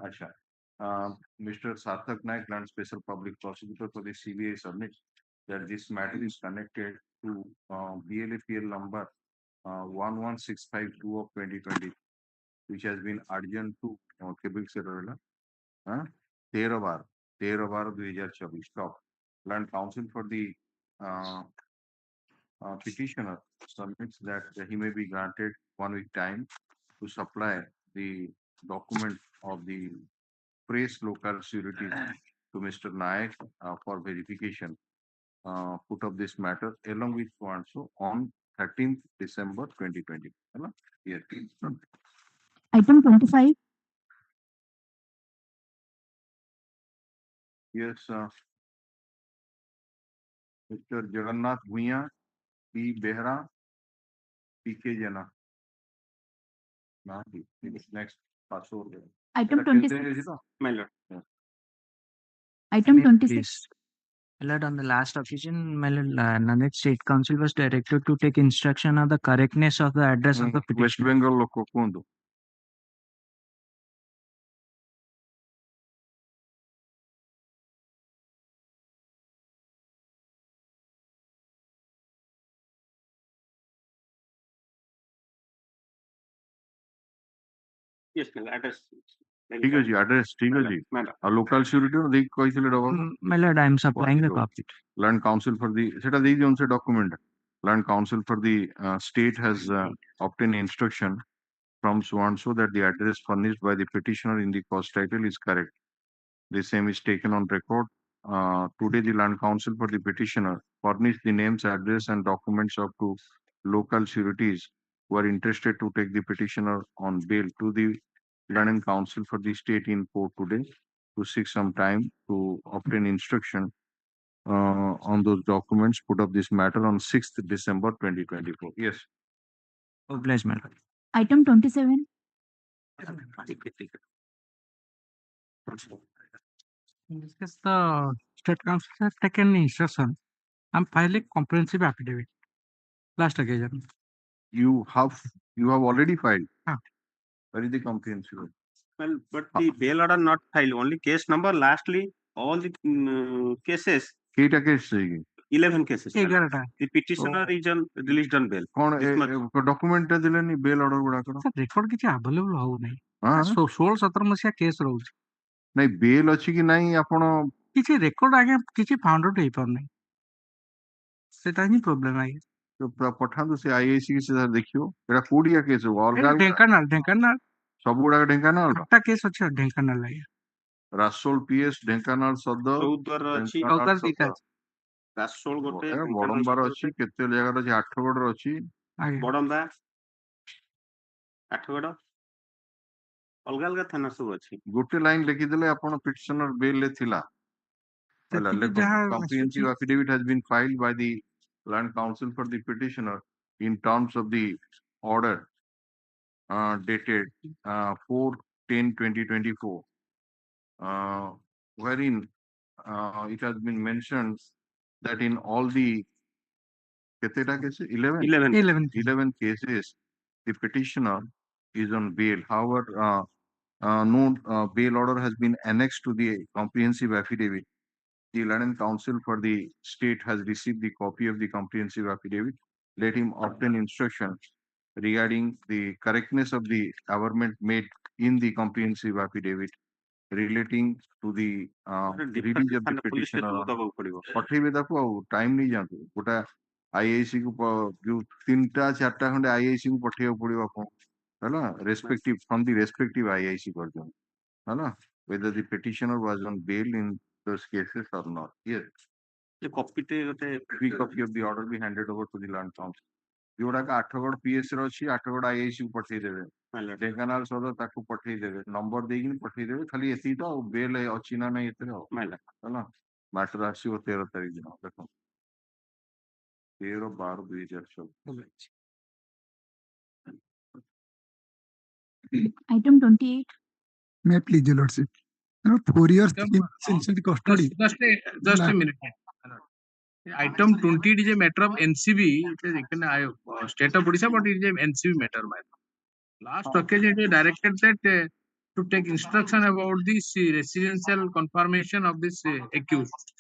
আচ্ছা Mr. Sarthak Naik, Land Special Public Prosecutor for the CBI submits that this matter is connected to BLFPL number 11652 of 2020, which has been urgent to Quebec Serrella. 13/12/2024. Stop. Land Counsel for the petitioner submits that he may be granted 1 week time to supply the document of the press local surety to Mr. Naik for verification. Put up this matter along with so on 13th December 2020. Yes. Item 25. Yes, Mr. Jagannath Bhuiya, P. Behra, P.K. Jana. Next, pass over. Item 26. My lord. Item 26. Please. My lord, on the last occasion, my lord, Nanded State Council was directed to take instruction of the correctness of the address of the petitioner. West Bengal loko kundu. Yes, my lord. Address. ঠিক আছে address ঠিক আছে আর local security দেই কইছিল double My lord, I am supplying the copy. Land Counsel for the সেটা দেই দিন সে document. Land Counsel for the state has obtained instruction from so that the address furnished by the petitioner in the cause title is correct. The same is taken on record. Today, the Land Counsel for the petitioner furnished the names, address, and documents of two local sureties who are interested to take the petitioner on bail to the Land Counsel for the state in court today to seek some time to obtain instruction on those documents. Put up this matter on 6th December 2024. Yes. Obliged, my lord. Item 27. In this case, the State Council has taken instruction. I'm filing comprehensive affidavit. Last occasion. You have already filed. Ah. Where is the comprehensive? Well, but the bail order not filed. Only case number. Lastly, all the cases. Keita case 11 cases. 11টা The petitioner is released on bail. কোন ডকুমেন্টটা দিলেনি bell order গুড়ାକର sir record କିଛି available ହଉ ନାହିଁ ହଁ 16-17 ମସିହା case ରହୁଛି ନାଇଁ ବେଲ ଅଛି କି ନାଇଁ ଆପଣ କିଛି ରେକର୍ଡ ଆଜ୍ଞା କିଛି ଫାଉଣ୍ଡ ଆଉଟ୍ ହେଇପାରୁନାହିଁ ସେଟା ହିଁ ପ୍ରୋବ୍ଲେମ ଆଜ୍ଞା ପଠାନ୍ତୁ ସେ ଆଇଆଇସି କି ସେ ଦେଖିବ ଏଟା କୋଉଠିକା କେସ୍ ହବ ଅଲଗା ଢେଙ୍କାନାଳ ସବୁ ଗୁଡାକ ଢେଙ୍କାନାଳ ଆଠଟା କେସ୍ ଅଛି ଢେଙ୍କାନାଳ ଆଜ୍ଞା ରାସୋଲ ପିଏସ୍ ଢେଙ୍କାନାଳ ସଦର ରାସୋଳ ଗୋଟେ ବଡମ୍ବାର ଅଛି କେତେ ଜାଗାରେ ଅଛି ଆଠଗଡରେ ଅଛି ବଡମ୍ବା ଆଠଗଡ ଅଲଗା ଅଲଗା ଥାନା ସବୁ ଅଛି ଗୋଟେ ଲାଇନ ଲେଖିଦେଲେ ଆପଣ ପିଟିସନର ବେଲ ରେ ଥିଲା comprehensive affidavit has been filed by the Land Counsel for the petitioner in terms of the order dated 4/10/2024 wherein it has been mentioned that in all the cases, 11? 11 cases, the petitioner is on bail. However, no bail order has been annexed to the comprehensive affidavit. The London Council for the State has received the copy of the comprehensive affidavit. Let him obtain instructions regarding the correctness of the government made in the comprehensive affidavit relating to the release of the petitioner. पठेबे ताकू आउ time नहीं जानतु गोटा IIC को जो 3-4 खंडे IIC को पठेबो पड़िबो आपन हला respective from the respective IIC person हला whether the petitioner was on bail in those cases or not. Yes. The copy free copy of the order be handed over to the land council. जोड़ा का 8गड़ PS रो छी 8गड़ IIC को पठेई देबे ढेंकानाल सदर ताकू पठेई देबे number देगिन पठेई देबे खाली एती तो बेल अछि ना नै एतरे हो हला मैटर आसीबो 13 तारिख दिन देखो 13/12/2024 Item 28. May please, your lordship. 4 years in custody. Just a minute. Item 20 it is a matter of NCB. It is state of Odisha, but it is a NCB matter. Last occasion it is directed that to take instruction about this residential confirmation of this accused.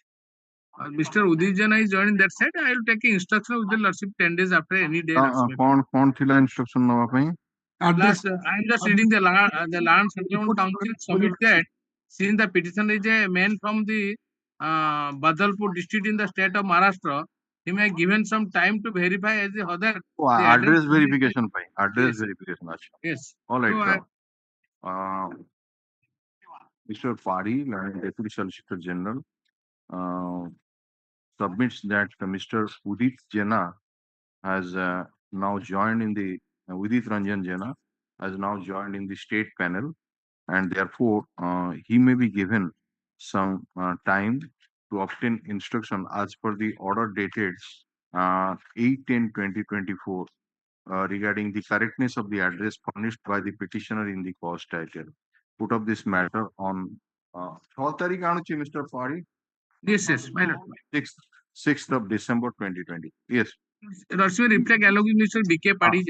Mr. Udit Jana is joining that side. I will take instruction with the lordship 10 days after any day. कौन थिला instruction नवा पई Last, I am just reading the land settlement council submit that since the petitioner is a man from the Badalpur district in the state of Maharashtra, he may given some time to verify as the other. address verification pay address verification acha Yes. all right So, Mr. Pari, Deputy Solicitor General, submits that Mr. Udit Jena has now joined in the Udit Ranjan Jena has now joined in the state panel, and therefore he may be given some time to obtain instruction as per the order dated 8/10/2024 regarding the correctness of the address furnished by the petitioner in the cause title. Put up this matter on 12th Tarikh anuchi, Mr. Pari. yes, my lord. 6th of December 2020. Yes. Reflect along with Mr. BK Padi.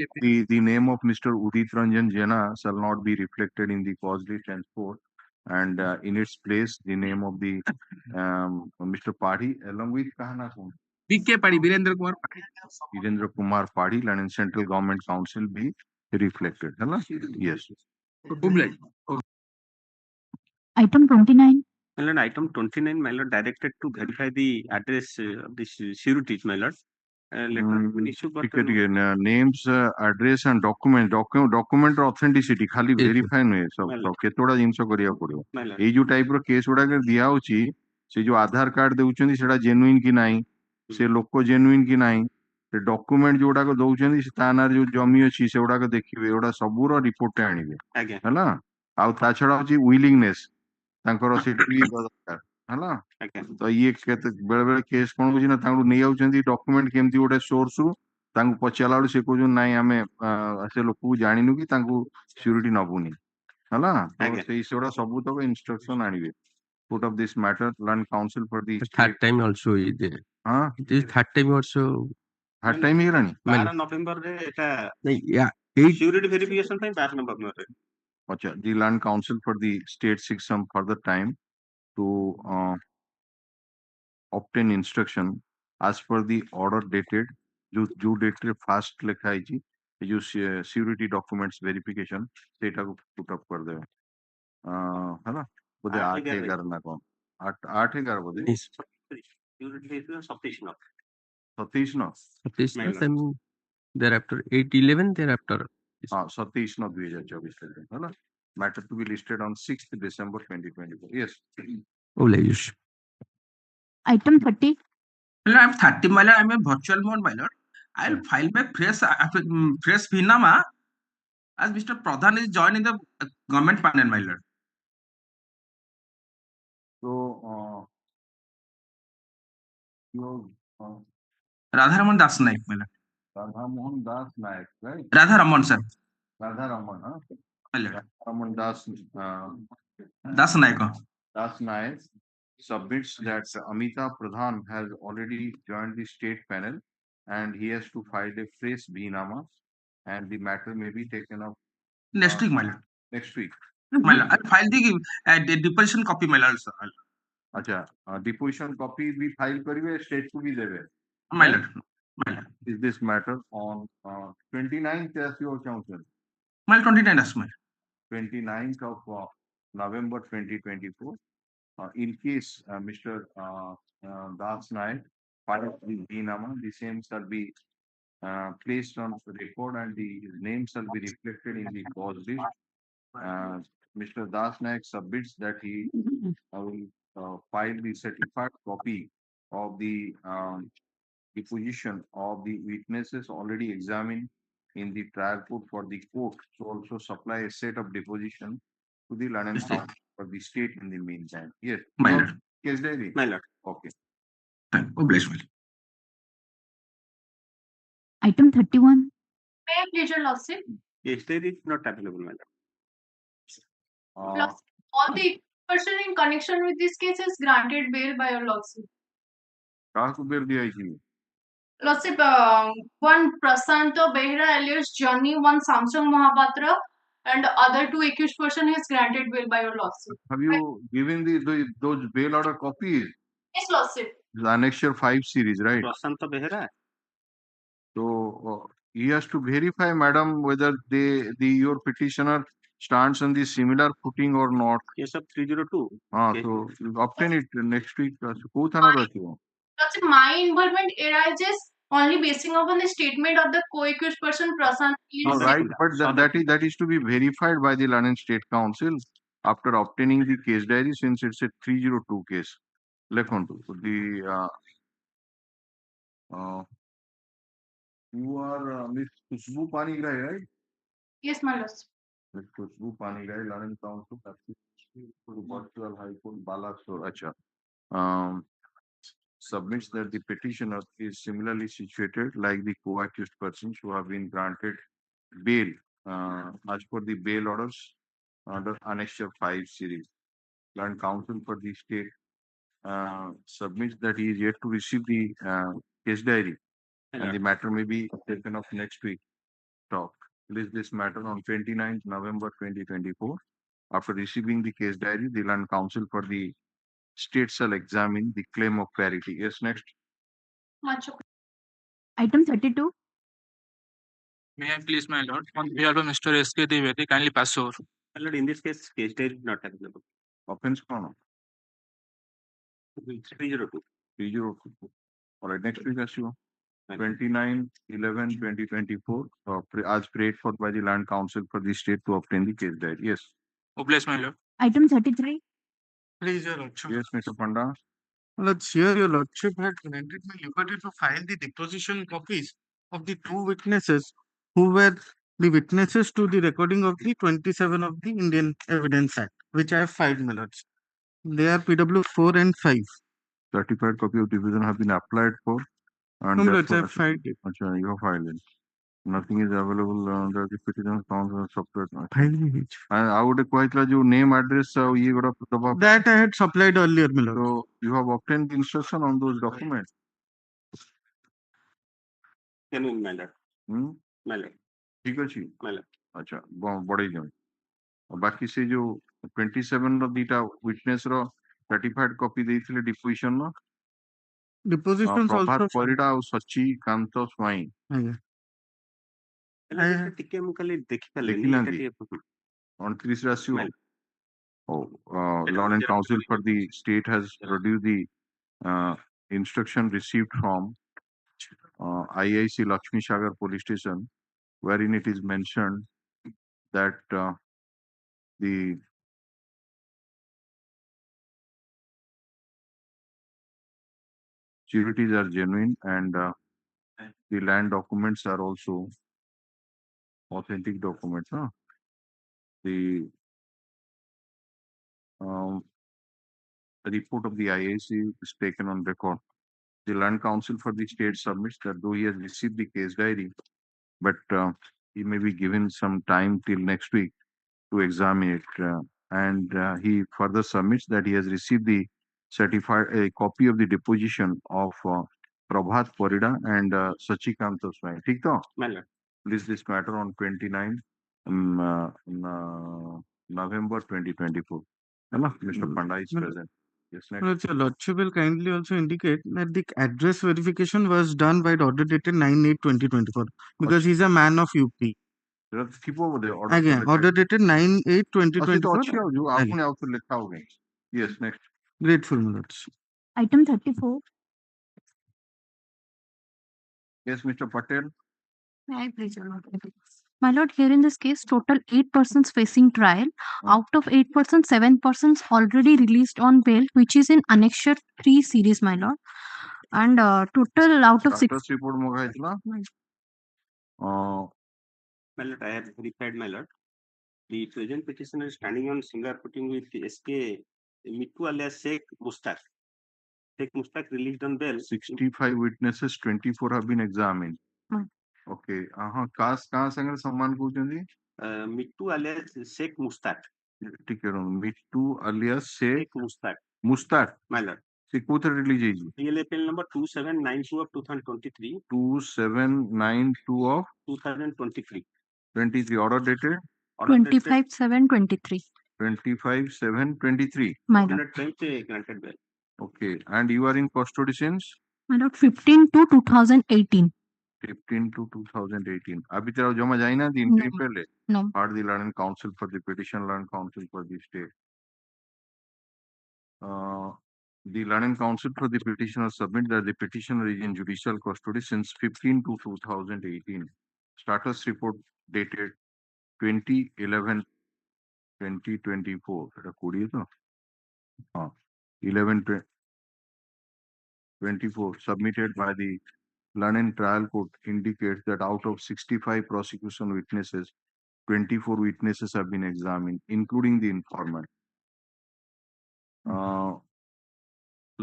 The name of Mr. Udit Ranjan Jena shall not be reflected in the cause list henceforth, and in its place, the name of the Mr. Padi along with Kahana BK Padi, Virendra Kumar Padi. Virendra Kumar Padi, and Central Government Council be reflected. Yes. Item 29. My lord, item 29, my lord, directed to verify the address of the sureties, my lord. Names, address and document authenticity खाली verify नुहे सब केतोड़ा जिंस करिया पड़ियो ए जो type रो case उडा के दिया होची से जो आधार कार्ड देउचंदी सेडा जेन्युइन की नाही से लोक जेन्युइन की नाही से डॉक्यूमेंट जोडा को दउचंदी से तानार जो जमी अछि से उडा के देखिबे एडा सबुरो रिपोर्ट आनिबे हला आउ ता छडा होची विलिंगनेस तांकर सेटली दरकार हला तो ये केते बेले बेले केस कोन होची ना तांगु नै आउचंदी डॉक्यूमेंट केमती गोटे सोर्स रु तांगु पचाला से कहू नाई आमे से लोक जानिनु कि तांगु सिक्योरिटी नबुनी हला तो सेई सेडा सबु तक instruction आनिबे put of this matter land council for the third time also is there it is third time also third time Hirani 12 नवंबर रे एटा yeah security verification ପାଇଁ 12 नवंबर रे अच्छा the land council for the state seeks some further time to obtain instruction as per the order dated जो date रे fast लिखा है जी जो security documents verification सेटा को put up कर देवे है ना बोले 8/11 ना कौन 8/11 बोले 27 and thereafter 8/11 thereafter 27 2024 है ना matter to be listed on 6th December 2024 yes Item 30. I'm 30, my lord. I'm a virtual mode, my lord. I'll file my fresh Vinama as Mr. Pradhan is joining the government panel, my lord. So, Radharaman Das Naik, my lord. Radharaman Das Naik, right? Radharaman, sir. Radharaman, huh? My lord. Radharaman Das Das Naik. Das Naik. submits that Amita Pradhan has already joined the state panel and he has to file a fresh Bhinama and the matter may be taken up Next week, my lord. next week. My lord, I'll file the deposition copy, my lord. Sir. अच्छा deposition copy भी file करिए state को भी देवे. My lord. My lord. Is this matter on 29th as your counsel? My 29th as my 29th of November 2024. In case Mr. Das Naik files the Bhinama, the same shall be placed on the record and the name shall be reflected in the cause list. Mr. Das Naik submits that he will file the certified copy of the deposition of the witnesses already examined in the trial court for the court to also supply a set of deposition to the London Council for the state in the meantime. Yes. My lord. Case diary? My lord. Okay. Thank you. Bless me. Item 31. May I please your lordship? Yes, there is not available, my lord. Lordship, all the person in connection with this case is granted bail by your lordship. कहाँ को bell दिया इसलिए? Lordship, one Prasanto Behra alias Johnny, one Samsung Mahapatra, and other two accused person is granted bail by your lordship. Have you given those bail order copies? Yes, lordship. The Annexure 5 series, right? Prashant Behra. So he has to verify, madam, whether your petitioner stands on the similar footing or not. Case of 302. So you obtain it next week. Lordship, my involvement arises only basing upon the statement of the co-accused person Prasant. Right, but that is to be verified by the London State Council after obtaining the case diary, since it's a 302 case. Left to the you are Miss Khushbu Panigrahi, right? Yes, my lord. Miss Khushbu Panigrahi, London Council, Virtual High Court, Balasore. Acha. Submits that the petitioner is similarly situated like the co-accused persons who have been granted bail as per the bail orders under Annexure 5 series. Land Council for the state submits that he is yet to receive the case diary and the matter may be taken up next week. Talk. List this matter on 29th November 2024. After receiving the case diary, the Land Council for the state shall examine the claim of parity. Yes, next. Item 32. May I please, my lord, on behalf of Mr. S.K. Dwivedi, kindly pass over. My lord, in this case diary is not available. Offense corner. 302. 302. All right, next week, as you 29/11/2024, as prayed for by the Land Council for the state to obtain the case diary. Yes. Oh, bless my lord. Item 33. Please, your lordship. Yes, Mr. Panda. Let's hear your lordship had granted me liberty to file the deposition copies of the two witnesses who were the witnesses to the recording of the 27 of the Indian Evidence Act, which I have filed, my lords. They are PW 4 and 5. Certified copy of division have been applied for. And No, lords, I have filed it. You have filed it. Nothing is available under the petition council separate. And I would require your name, address, that I had supplied earlier, my lord. So you have obtained the instruction on those documents. Can we, my lord? My lord. ठीक है My lord. अच्छा बड़े जाओ और बाकी से जो 27 ର ଦିଟା witness ର certified copy ଦେଇଥିଲେ deposition ର Depositions ପ୍ରଭାତ also. ପରିଡ଼ା ଆଉ ସଚି କାନ୍ତ ସ୍ୱାଇଁ ଟିକେ ମୁଁ ଖାଲି ଦେଖିପାରିଲିନି ଦେଖିନାହାନ୍ତି 29 ରେ ଆସିବ Law and Council for the state has produced the instruction received from IIC Lakshmi Sagar police station, wherein it is mentioned that the securities are genuine and the land documents are also authentic documents. The report of the IAC is taken on record. The Land Council for the state submits that though he has received the case diary, but he may be given some time till next week to examine it. And he further submits that he has received the certified a copy of the deposition of Prabhat Parida and Sachikant Swai. ठीक तो? My lord. Please this matter on 29 November 2024. Hello, Mr. Panda is present. Yes, next. Your Lordship will kindly also indicate that the address verification was done by the order dated 9/8/2024 because he's a man of UP. Again, order dated 9/8/2024. Yes, next. Grateful, my lords. Item 34. Yes, Mr. Patel. May I please, Your Lord? My lord, here in this case, total 8 persons facing trial. Out of 8 persons, 7 persons already released on bail, which is in Annexure 3 series, my lord. And total out of 6. Status report मगायतला. My lord, I have verified, my lord. The present petitioner is standing on singular footing with S.K. Mittu alias Sheikh Mustaq. Sheikh Mustaq released on bail. 65 witnesses, 24 have been examined. Okay. कहाँ संगल सम्मान पूछेंगे? Mittu alias Sheikh Mustaq. ठीक है, Mittu alias Sheikh Mustaq. Mustaq. My lord. Sikut release ji. PLAPL number 2792 of 2023. 2792 of 2023. 23 order dated 25/7/23. 25/7/23. My lord. Granted bail. Okay, and you are in custody since My lord, 15 to 2018. 15 to 2018. अभी तेरा जमा जाए ना the interim पहले. No. Heard the Learned Council for the petition, Learned Council for the state. The Learned Council for the petitioner submit that the petitioner is in judicial custody since 15 to 2018. Status report dated 2011-2024. এটা কুড়িয়ে তো? 11-24 submitted by the Learned Trial Court indicates that out of 65 prosecution witnesses, 24 witnesses have been examined, including the informant.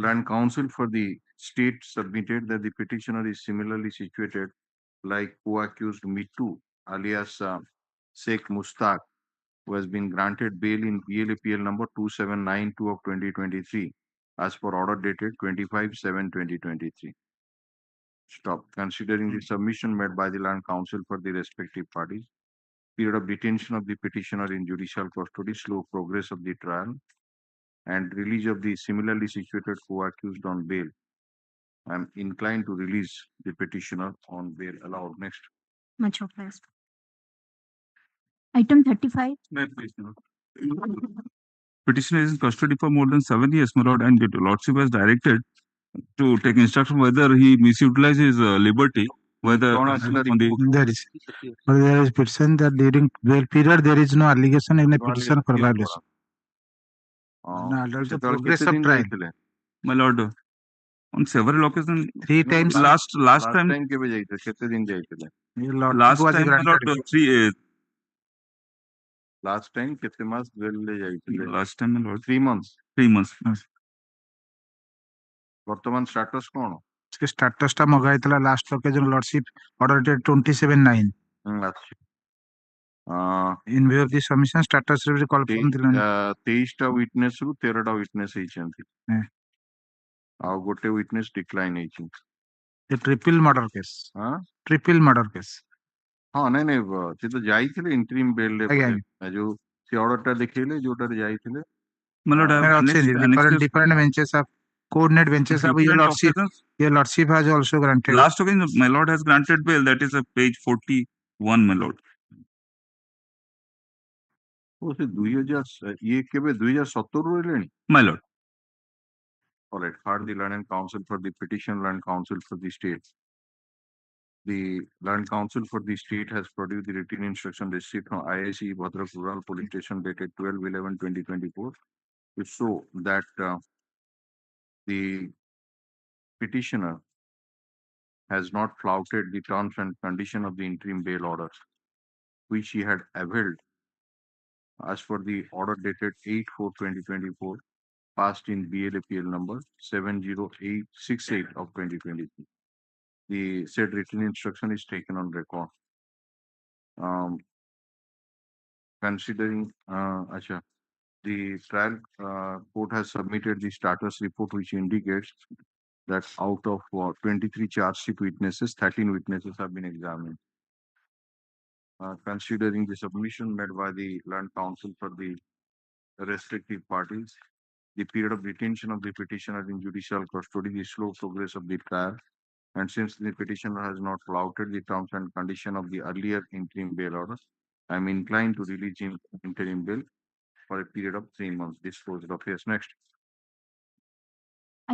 Learned Counsel for the state submitted that the petitioner is similarly situated like co-accused Mittu alias Sheikh Mustaq, who has been granted bail in PLAPL number 2792 of 2023 as per order dated 25/7/2023. Stop. Considering the submission made by the Land Council for the respective parties, period of detention of the petitioner in judicial custody, slow progress of the trial, and release of the similarly situated co-accused on bail, I am inclined to release the petitioner on bail allowed. Next. Much obliged. Item 35. Petitioner is in custody for more than 7 years, my lord, and the lordship has directed to take instruction whether he misutilizes his liberty, whether on the there is petition that during bail period there is no allegation in a petition for violation. There's a progress of trial. My lord, on several occasions, 3 times. Last time के बजे जाइए थे कितने दिन जाइए थे? last time, my lord, 3 last time कितने मास bail ले जाइए थे? last time, my lord, 3 months. 3 months. वर्तमान status कौन? इसके status टा मगाइतला last occasion lordship order dated 27/9. In view of the submission, status will be called from the land. 23टा witness रू 13टा witness ହେଇଛନ୍ତି. ଆଉ ଗୋଟେ witness decline ହେଇଛନ୍ତି. A triple murder case. Triple murder case. हाँ नहीं ସେ ତ ଯାଇଥିଲେ interim bail ରେ ଯୋଉ ସେ order ଟା ଦେଖେଇଲେ ଯୋଉଟାରେ ଯାଇଥିଲେ. My lord, different benches of coordinate benches of your lordship has also granted. Last occasion, my lord has granted bail. That is page 41, my lord. वो से 2000 ये केबे 2017 ରୁ ହେଲେଣି? My lord. All right. Heard the Learned Council for the petition, Learned Council for the state. The Learned Council for the state has produced the written instruction received from IIC Bhadrak Rural Police Station dated 12/11/2024 to show that the petitioner has not flouted the terms and conditions of the interim bail order, which he had availed as for the order dated 8/4/2024, passed in BLAPL number 70868 of 2023. The said written instruction is taken on record. Considering, The trial court has submitted the status report, which indicates that out of 23 charge sheet witnesses, 13 witnesses have been examined. Considering the submission made by the land counsel for the respective parties, the period of detention of the petitioner in judicial custody, the slow progress of the trial, and since the petitioner has not flouted the terms and condition of the earlier interim bail order, I am inclined to release him interim bail for a period of 3 months. Disposed of. Yes, next.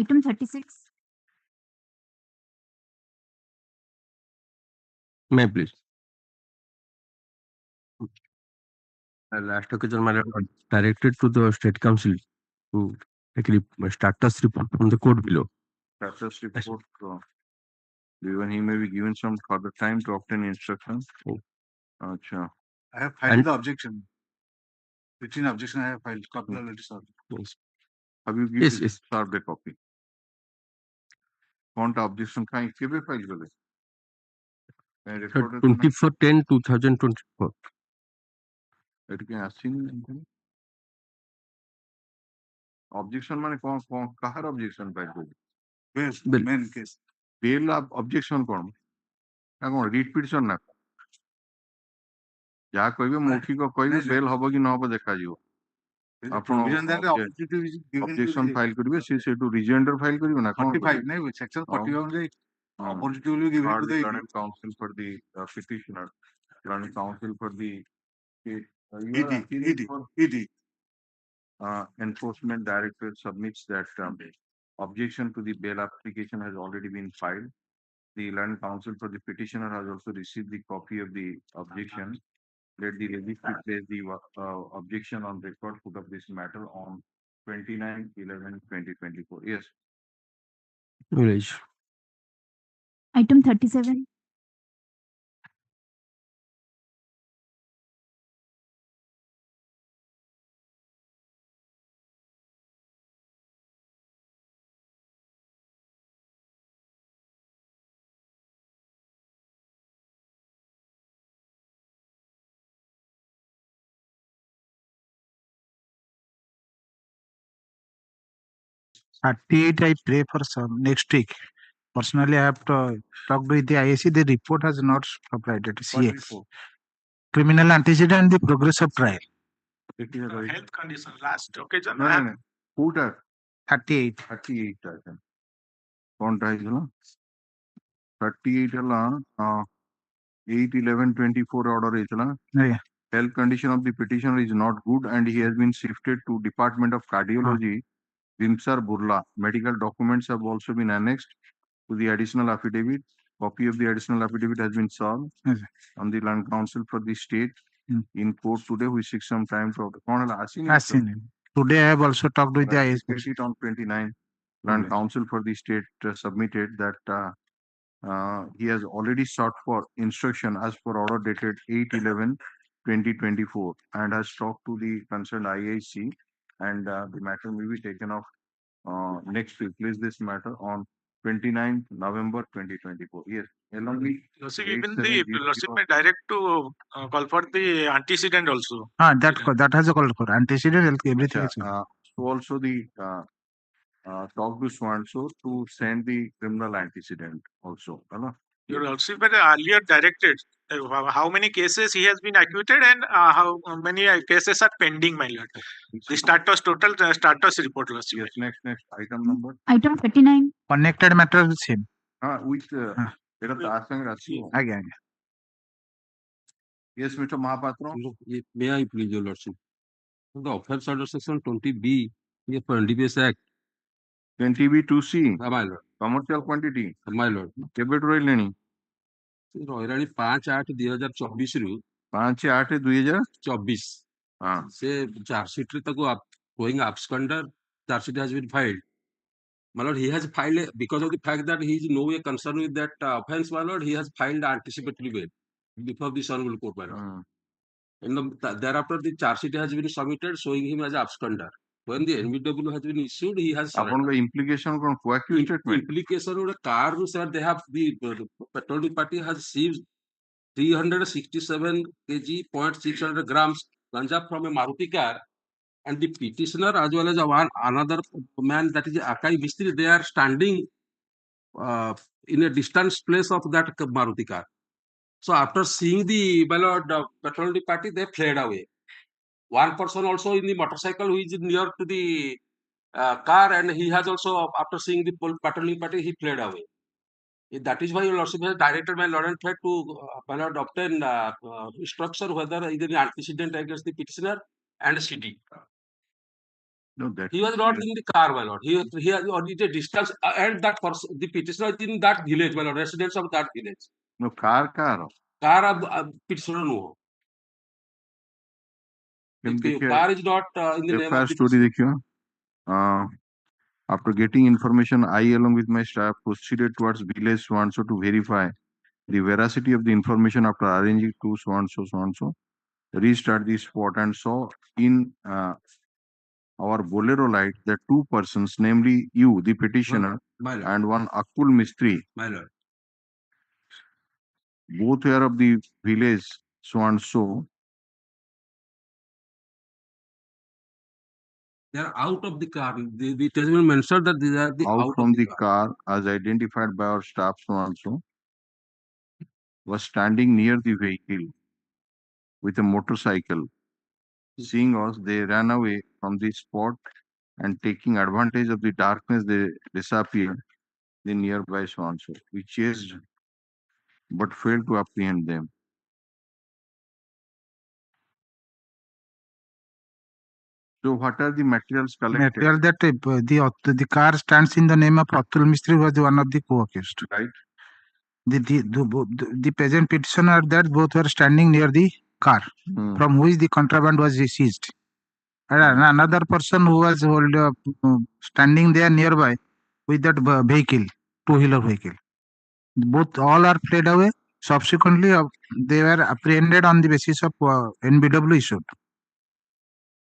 Item 36. May I please? Last occasion, my lord, directed to the State Council to take a status report from the court below. Status report. Even he may be given some further time to obtain instructions. Acha. I have filed the objection. Written objection I have filed. Copy already served. Yes. Have you given served a copy? Count objection file. Kebe file kole? 24/10/2024. এটাকে আসেনি objection মানে কাহার objection file করবে main case bell objection করম এখন writ petition না ଯାହା କହିବେ ମୌଖିକ କହିବେ ବେଲ୍ ହବ କି ନ ହବ ଦେଖାଯିବ ଆପଣ objection ଫାଇଲ କରିବେ ସେ ସେଠୁ ରିଜେଣ୍ଡର ଫାଇଲ କରିବେ ନା କଣ 45 ନାଇଁ ସେକ୍ସନ 41 ରେ opportunity given to the counsel for the petitioner, counsel for the ED. Enforcement Directorate submits that objection to the bail application has already been filed. The land counsel for the petitioner has also received the copy of the objection. Let the registry place the objection on record put of this matter on 29/11/2024. Yes. Village. Item 37. I pray for some next week. Personally, I have to talk with the IAC. The report has not provided. Criminal antecedent and the progress of trial. Health condition last occasion. No. Footer. 38. 38. Count is 38 8/11/24 order is health condition of the petitioner is not good and he has been shifted to Department of Cardiology, Vimsar Burla. Medical documents have also been annexed to the additional affidavit. Copy of the additional affidavit has been served on the land counsel for the state in court today. We seek some time to Today I have also talked with the IAC. On 29, land counsel for the state submitted that he has already sought for instruction as per order dated 8/11/2024 and has talked to the concerned IAC and the matter may be taken off next week. Place this matter on 29th November 2024. Yes. Lordship, even the Lordship may direct to call for the antecedent also. That has a call for antecedent everything. So also the talk to Swanso to send the criminal antecedent also. Your Lordship had earlier directed how many cases he has been acquitted and how many cases are pending, my lord. The total status report, Lordship. Yes, next item number. Item 39. Connected matter with him. With Again. Yes, Mr. Mahapatra. May I please, your lordship? The offense under section 20B for NDPS Act. 20B2C. My lord. Commercial quantity. My lord. କେବେ ରହିଲେଣି? ରହିଲାଣି 5/8/2024 ରୁ 5/8/2024 ସେ chargesheet ରେ ତାକୁ going absconder charge has been filed. My lord, he has filed because of the fact that he is no way concerned with that offense. My lord, he has filed anticipatory bail before the Hon'Ble court. My lord. And thereafter the charge sheet has been submitted showing him as absconder. When the NBW has been issued, he has surrendered. Implication from co-accused statement. Implication of the car, sir, they have the patrolling party has seized 367 kg, 0.600 grams ganja from a Maruti car and the petitioner as well as another man, that is Akai Mistri, they are standing in a distant place of that Maruti car. So after seeing the patrol party, they fled away. One person also in the motorcycle who is near to the car, and he has also, after seeing the patrolling party, he fled away. That is why your lordship has directed my lord and threat to obtain instruction whether either the antecedent against the petitioner and CD. No, that He was not in the car, my lord. He had on a distance, and that person, the petitioner is in that village, my lord, residents of that village. no car. Car of petitioner no. The car is not in the name of the story देखियो. After getting information, I along with my staff proceeded towards village so and so to verify the veracity of the information. After arranging to so and so, reached at the spot and saw in our Bolero light that two persons, namely you, the petitioner, and one Akul Mistri, my lord, both were of the village so and so. They are out of the car. The testimony mentioned that these are the out from the car, as identified by our staff so and so, was standing near the vehicle with a motorcycle. Seeing us, they ran away from the spot and taking advantage of the darkness, they disappeared the nearby so and so. We chased but failed to apprehend them. So what are the materials collected? Material that the car stands in the name of Atul Mistri, was one of the co-accused. Right. The present petitioner, that both were standing near the car from which the contraband was seized. And another person who was standing there nearby with that vehicle, two-wheeler vehicle. All are fled away. Subsequently, they were apprehended on the basis of NBW issued.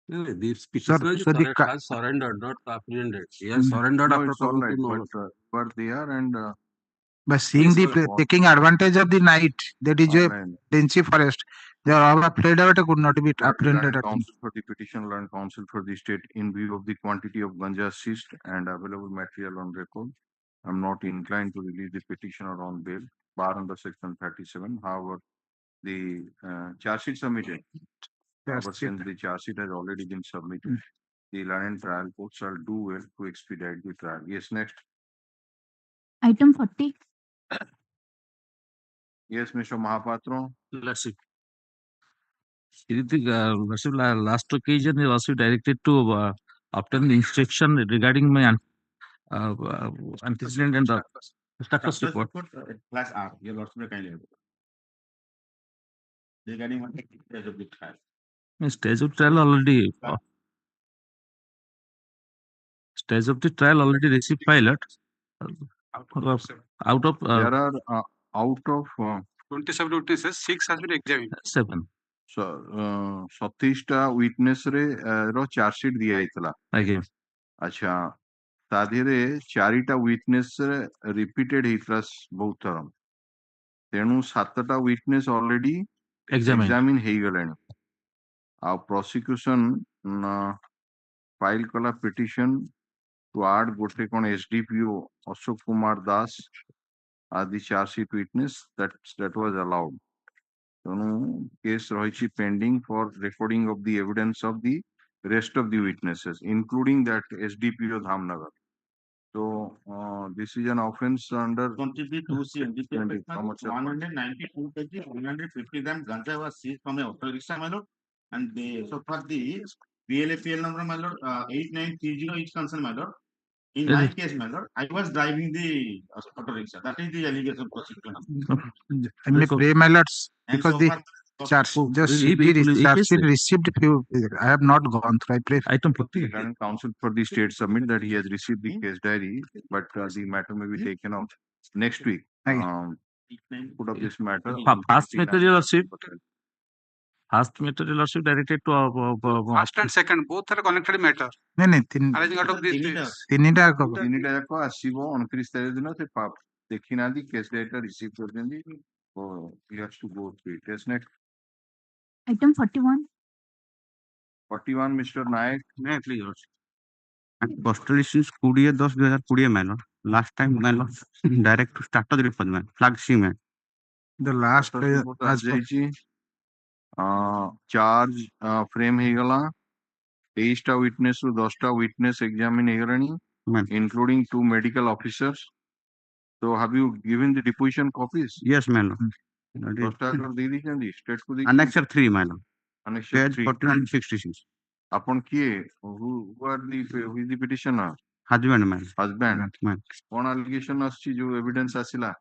This petitioner has surrendered, not apprehended. He has surrendered after talking to no one. But they are and by seeing taking advantage of the night, that is a dense forest, they are all fled away, could not be apprehended. Counsel for the petitioner and counsel for the state, in view of the quantity of ganja seized and available material on record, I'm not inclined to release the petitioner on bail, bar under section 37. However, the charge sheet submitted. Since the charge sheet has already been submitted, the London trial court shall do well to expedite the trial. Yes, next. Item 40. Yes, Mr. Mahapatro. Let's see. Last occasion, he also directed to obtain instruction regarding my antecedent and the status report. Class R, your lordship kindly regarding what stage of the trial. Stage of trial already. Stage of the trial already received pilot. Out of there are out of 27 witnesses, 6 has been examined. 7. So 27 witness row charge sheet दिया इतला. आगे. अच्छा ताधिरे 4टा witness repeated hitlas बहुत थरम. तेणु 7टा witness already examine ହେଇଗଲେଣି. Our prosecution file कला petition to add गोटे कोन SDPO Ashok Kumar Das as the charge sheet witness, that was allowed. Case roichi pending for recording of the evidence of the rest of the witnesses, including that SDPO Dhamnagar. So this is an offense under 23(2)C NDPS 192 kg, 150 gram ganja was seized from a auto rickshaw, my lord, and so far the PLAPL number, my lord, 8930 is concerned, my lord. In my case, my lord, I was driving the auto rickshaw. That is the allegation prosecution. My lords, because the charge sheet received few. I have not gone through. I pray. Item 50. Counsel for the state submit that he has received the case diary, but the matter may be taken out next week. Put up this matter. First material also directed to First and second, both are connected matter. Arising out of these ତିନିଟା ଯାକ ଆସିବ 29 ତାରିଖ ଦିନ ସେ ଦେଖିନାହାନ୍ତି case data receive କରିଛନ୍ତି. He has to go through it. Yes, next. Item 41. 41 Mr. Nayak. Nayak, please, Your Lordship. And custody since 20/10/2020, my lord. Last time, my lord, direct to status report, man. Flag C, man. The last as per charge frame ହେଇଗଲା 23ଟା witness ରୁ 10ଟା witness examine ହେଇଗଲାଣି, including 2 medical officers. So have you given the deposition copies? Yes, my lord. 10ଟା ଦେଇ ଦେଇଛନ୍ତି state କୁ Annexure 3, my lord. Annexure Page 3. 14 and 66. ଆପଣ କିଏ? Who are the who is the petitioner? Husband, man. Husband. Man. କଣ allegation ଆସିଛି ଯୋଉ evidence ଆସିଲା?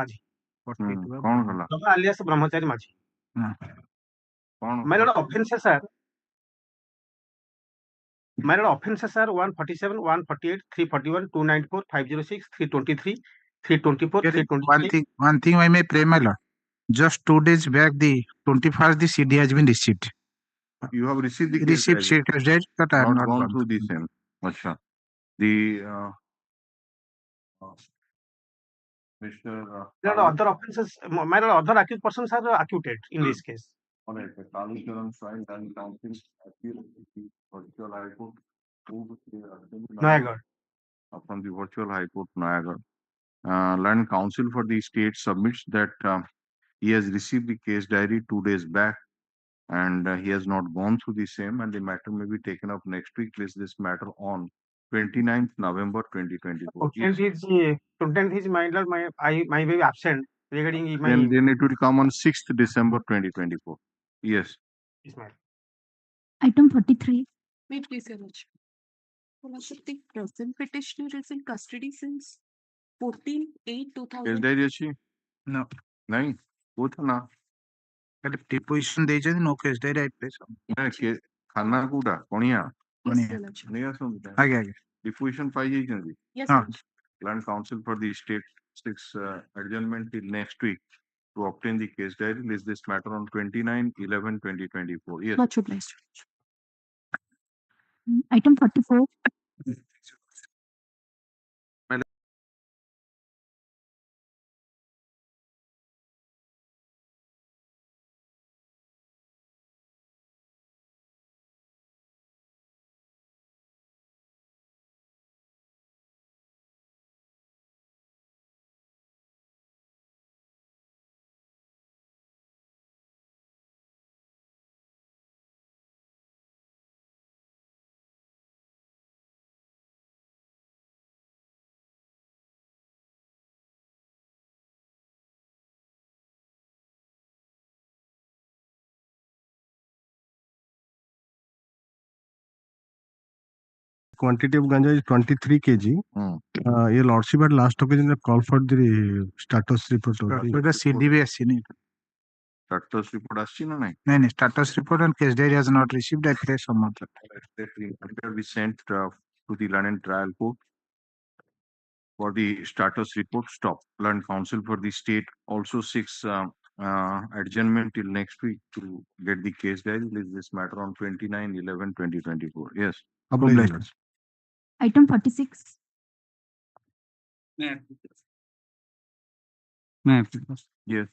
माझी कौन गला बाबा alias ब्रह्मचारी माझी कौन my lord offense है sir my lord offense है sir 147 148 341 294 506 323 324 326 One thing I may pray, my lord. Just 2 days back, the 21st, the CD has been received. you have received the case Received as it. sheet, but I have not gone gone through the same. Acha. The Mr. my lord other offenses my lord other accused persons are acquitted in this case All right, the Kalucharan Shrine and Council appeal the virtual high court moved Nayagarh. From the virtual high court Nayagarh. Land Council for the state submits that he has received the case diary 2 days back and he has not gone through the same and the matter may be taken up next week. Place this matter on 29th November 2024. content is my lord I may be absent regarding my Then it will come on 6th December 2024. Yes. yes, ma'am. Item 43. Wait, please, Your Lordship. Your Lordship, the present petitioner is in custody since 14/8/2000. Case diary अच्छी No. नहीं वो था ना Deposition ଦେଇଛନ୍ତି no case diary I place. ଖାନା କୋଉଟା କଣିଆ Yes, Your Lordship. ନେଇ ଆସନ୍ତୁ ଆଜ୍ଞା ଆଜ୍ଞା Diffusion ପାଇଯାଇଛନ୍ତି Yes, Your Lordship. Land Council for the state six adjournment till next week to obtain the case diary. List this matter on 29/11/2024. Yes. Much obliged. Item 44. Quantity of ganja is 23 kg. Your lordship had last occasion call for the status report. With the CDB has seen it. Status report আসছে না নাই No, status report and case diary has not received. I place some other. That will be sent to the Land and Trial Court for the status report. Stop. Land Council for the state also seeks adjournment till next week to get the case diary. List this matter on 29/11/2024. Yes. Obliged. Item 46. May I please? Yes.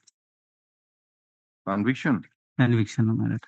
Conviction. Conviction, my lord.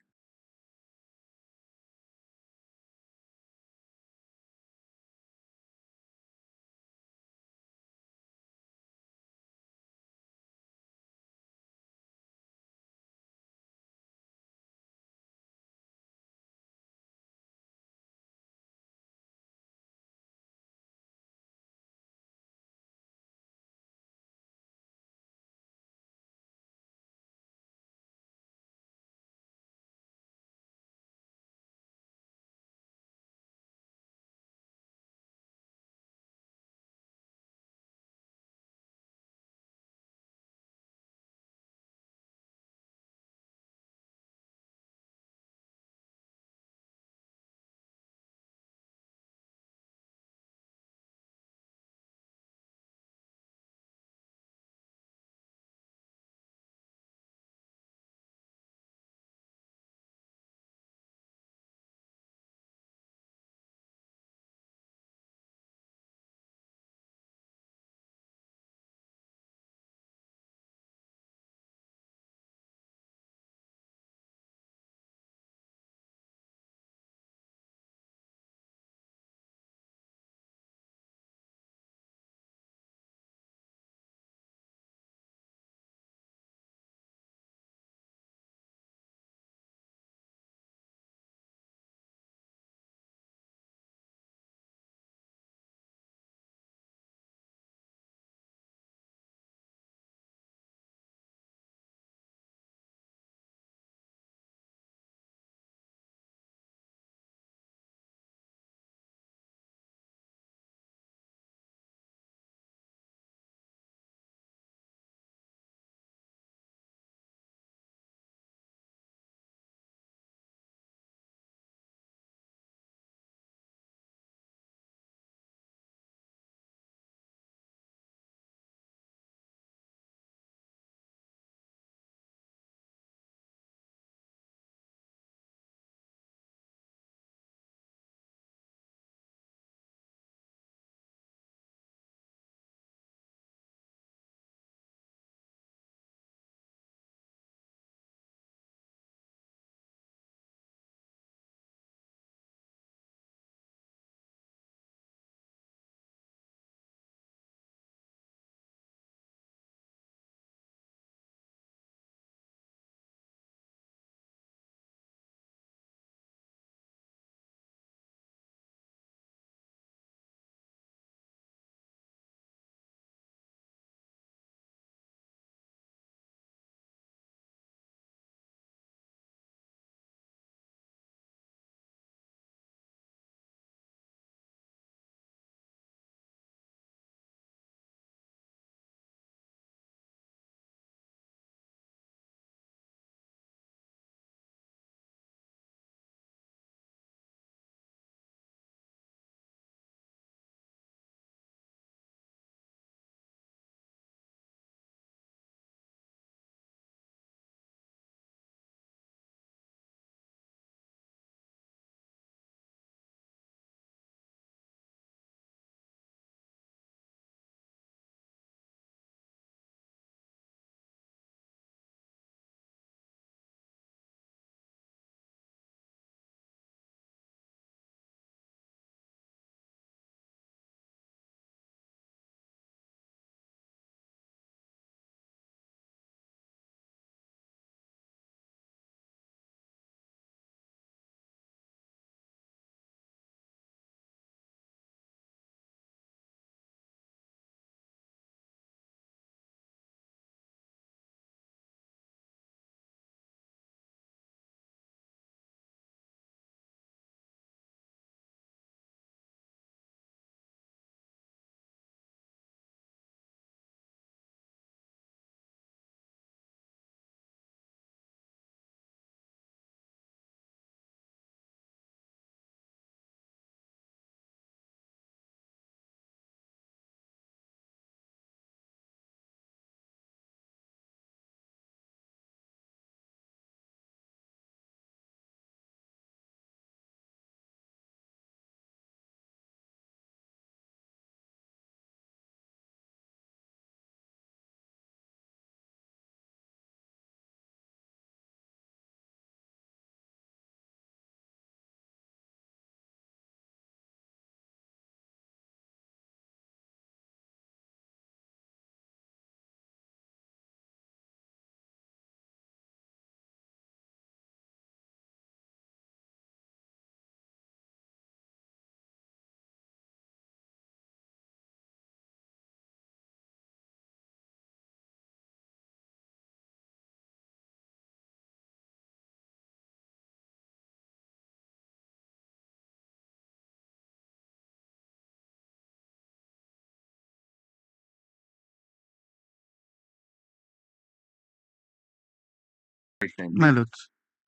right time. My lord.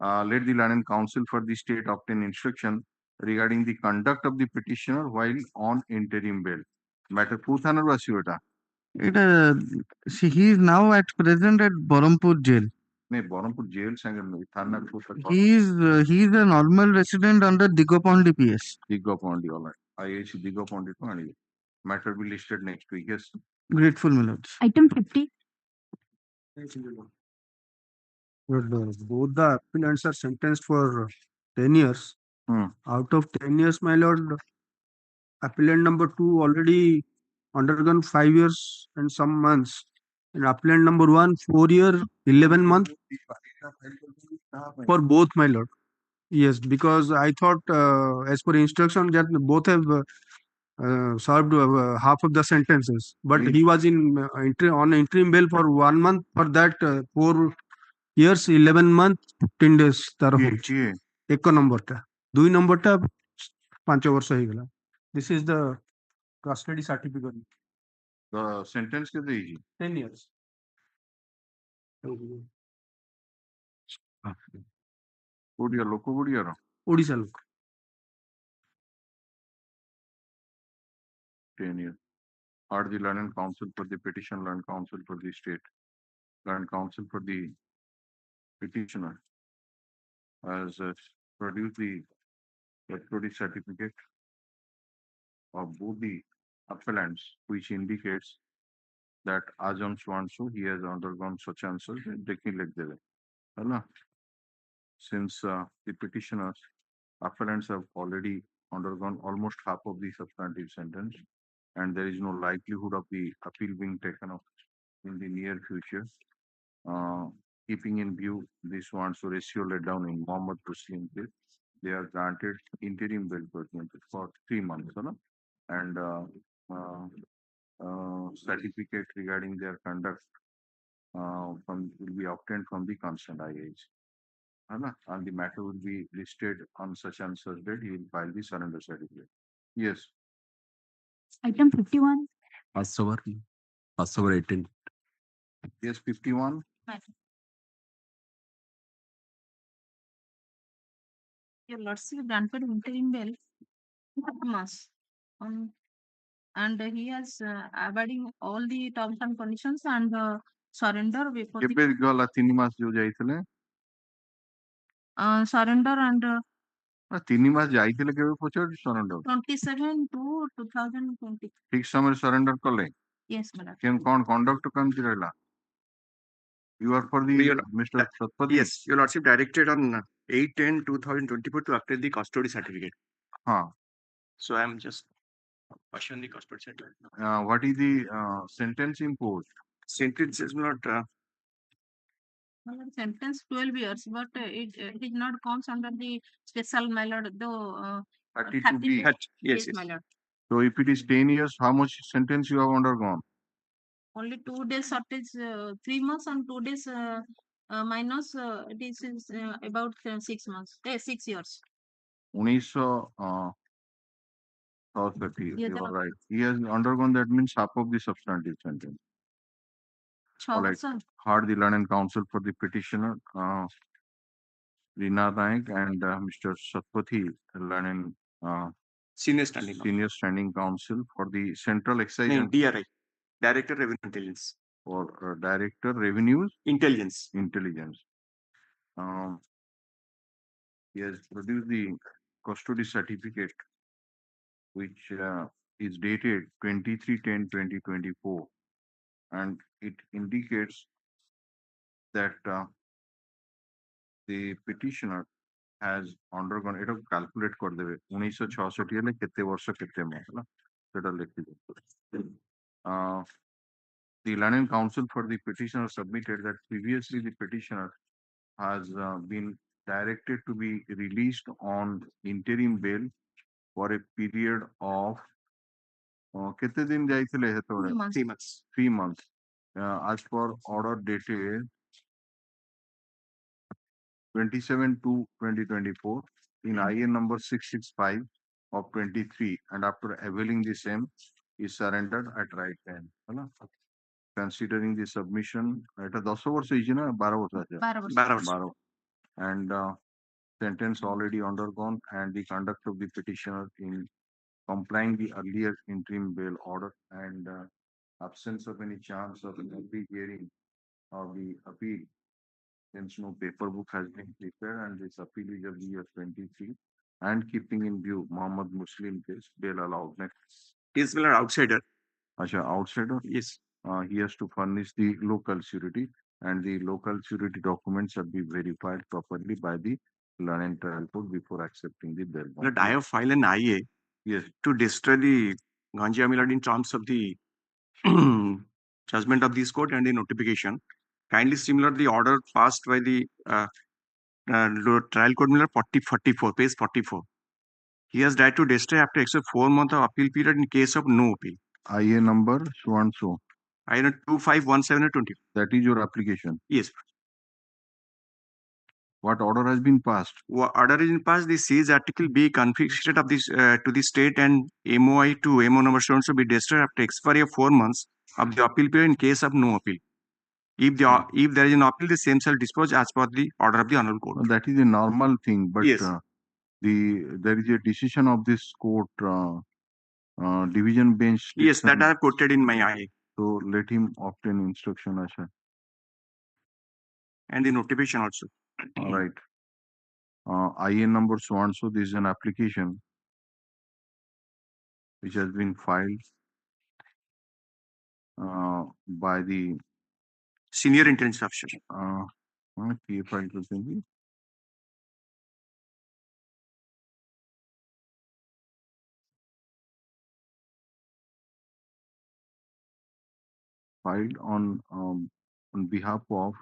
Let the learned counsel for the state obtain instruction regarding the conduct of the petitioner while on interim bail. Matter Puthanar Vasivata. He is now at present at Barampur jail. नहीं Barhampur jail संगे नहीं थाना He is a normal resident under Digopondi PS. Digopondi, all right. IAC Digopondi to any matter will be listed next week. Yes. Grateful, my lords. Item 50. Both the appellants are sentenced for 10 years. Out of 10 years, my lord, appellant number 2 already undergone 5 years and some months. And appellant number 1, 4 year, 11 months for both, my lord. Yes, because I thought, as per instruction, that both have served half of the sentences. But he was on interim bail for 1 month. For that, 4 years, 11 months, 15 days. तार होची एक number टा 2 number टा 5 वर्ष हो गला. This is the custody certificate. The sentence के देगी 10 years. Odia loko odia ro. Odisha लोग. 10 years. Are the learned counsel for the petition, learned counsel for the state, learned counsel for the petitioner has produced the custody certificate of both the appellants, which indicates that Ajam Swansu, he has undergone such and such, taking like that. Since the petitioners, appellants have already undergone almost half of the substantive sentence, and there is no likelihood of the appeal being taken up in the near future. Keeping in view this Swansu ratio laid down in Mohammed proceeding, they are granted interim bail for 3 months, and certificate regarding their conduct will be obtained from the concerned IAS. And the matter will be listed on such and such date. He will file the surrender certificate. Yes. Item 51. Passover 18. Yes, 51. Your lordship granted interim bail months. And he has abiding all the terms and conditions and surrender before केबे गला 3 मास जो जाइथिले surrender and 3 मास जाइथिले केबे पचर surrender 27 to 2020. ठीक समय surrender कले. Yes, madam. केम कोन conduct काम रहला. You are for the Mr. Satpathy? Yes, your lordship directed on 8/10/2024 to obtain the custody certificate. So I am just questioning the custody certificate. What is the sentence imposed? Sentence is not. Sentence 12 years, but it is not counts under the special malord, though 32B. Yes, my lord. So if it is 10 years, how much sentence you have undergone? Only 2 days shortage, 3 months and 2 days minus, it is about 6 months, 6 years. 1930, you are right. He has undergone, that means half of the substantive sentence. All right. Heard the learned counsel for the petitioner, Rina Naik and Mr. Satpathy, learned Senior standing counsel for the Central Excise No, and DRI, Director Revenue Intelligence. or Director Revenues Intelligence. He has produced the custody certificate, which is dated 23/10/2024, and it indicates that the petitioner has undergone, it calculate kar debe 1966 hele kete barsha kete mas na seta likhi debe. The learned counsel for the petitioner submitted that previously the petitioner has been directed to be released on interim bail for a period of kete din jaithile hetore 3 months. 3 months as per order dated 27/2/2024 in IN number 665 of 23, and after availing the same is surrendered at right time. considering the submission, এটা 10 বর্ষ হয়েছে না 12 বর্ষ আছে 12 বছর। 12 and sentence already undergone and the conduct of the petitioner in complying the earlier interim bail order and absence of any chance of every hearing of the appeal, since no paper book has been prepared and this appeal is of the year 23 and keeping in view Muhammad Muslim case, bail allowed. Next. Is an outsider. Asha, outsider? Yes. He has to furnish the local surety and the local surety documents shall be verified properly by the learned trial court before accepting the bail bond. But I have filed an IA Yes. to destroy the ganja millard in terms of the judgment of this court and the notification. Kindly similar the order passed by the trial court millard 44, page 44. He has right to destroy after except 4 months of appeal period in case of no appeal. IA number so and so. IA 251720. That is your application. Yes. What order has been passed? Order is in passed. The seized article be confiscated of this to the state and MOI to MO number so and so be destroyed after expiry of 4 months of the appeal period in case of no appeal. If there is an appeal, the same shall dispose as per the order of the honorable court. That is a normal thing, but Yes. There is a decision of this court division bench. Yes, that I have quoted in my IA. So let him obtain instruction, Asha. And the notification also. All right. IA number so and so. This is an application which has been filed by the senior interception. Filed on behalf of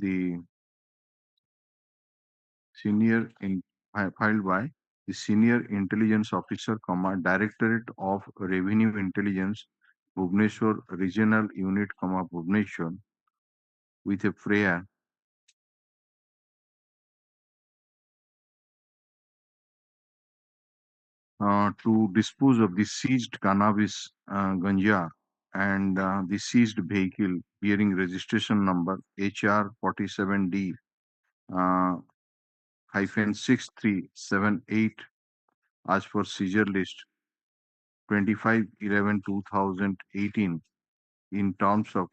the senior filed by the senior intelligence officer, Directorate of Revenue Intelligence, Bhubaneswar Regional Unit, Bhubaneswar, with a prayer to dispose of the seized cannabis ganja and the seized vehicle bearing registration number HR 47D hyphen 6378 as per seizure list 25/11/2018 in terms of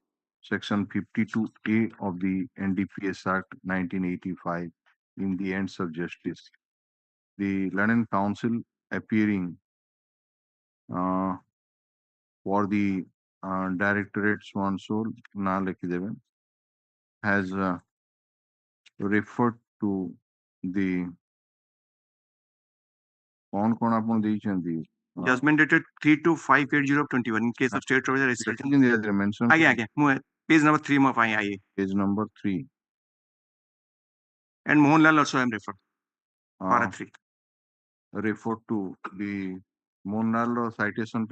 section 52A of the NDPS Act 1985 in the ends of justice. The London Council appearing for the Directorate so and so has referred to the Judgment dated 3/2/5/80/21 in case of state provider registration. mentioned. Page number 3 of IA. Page number 3. And Mohanlal also I am referred. Para 3. Referred to the Mohanlal citation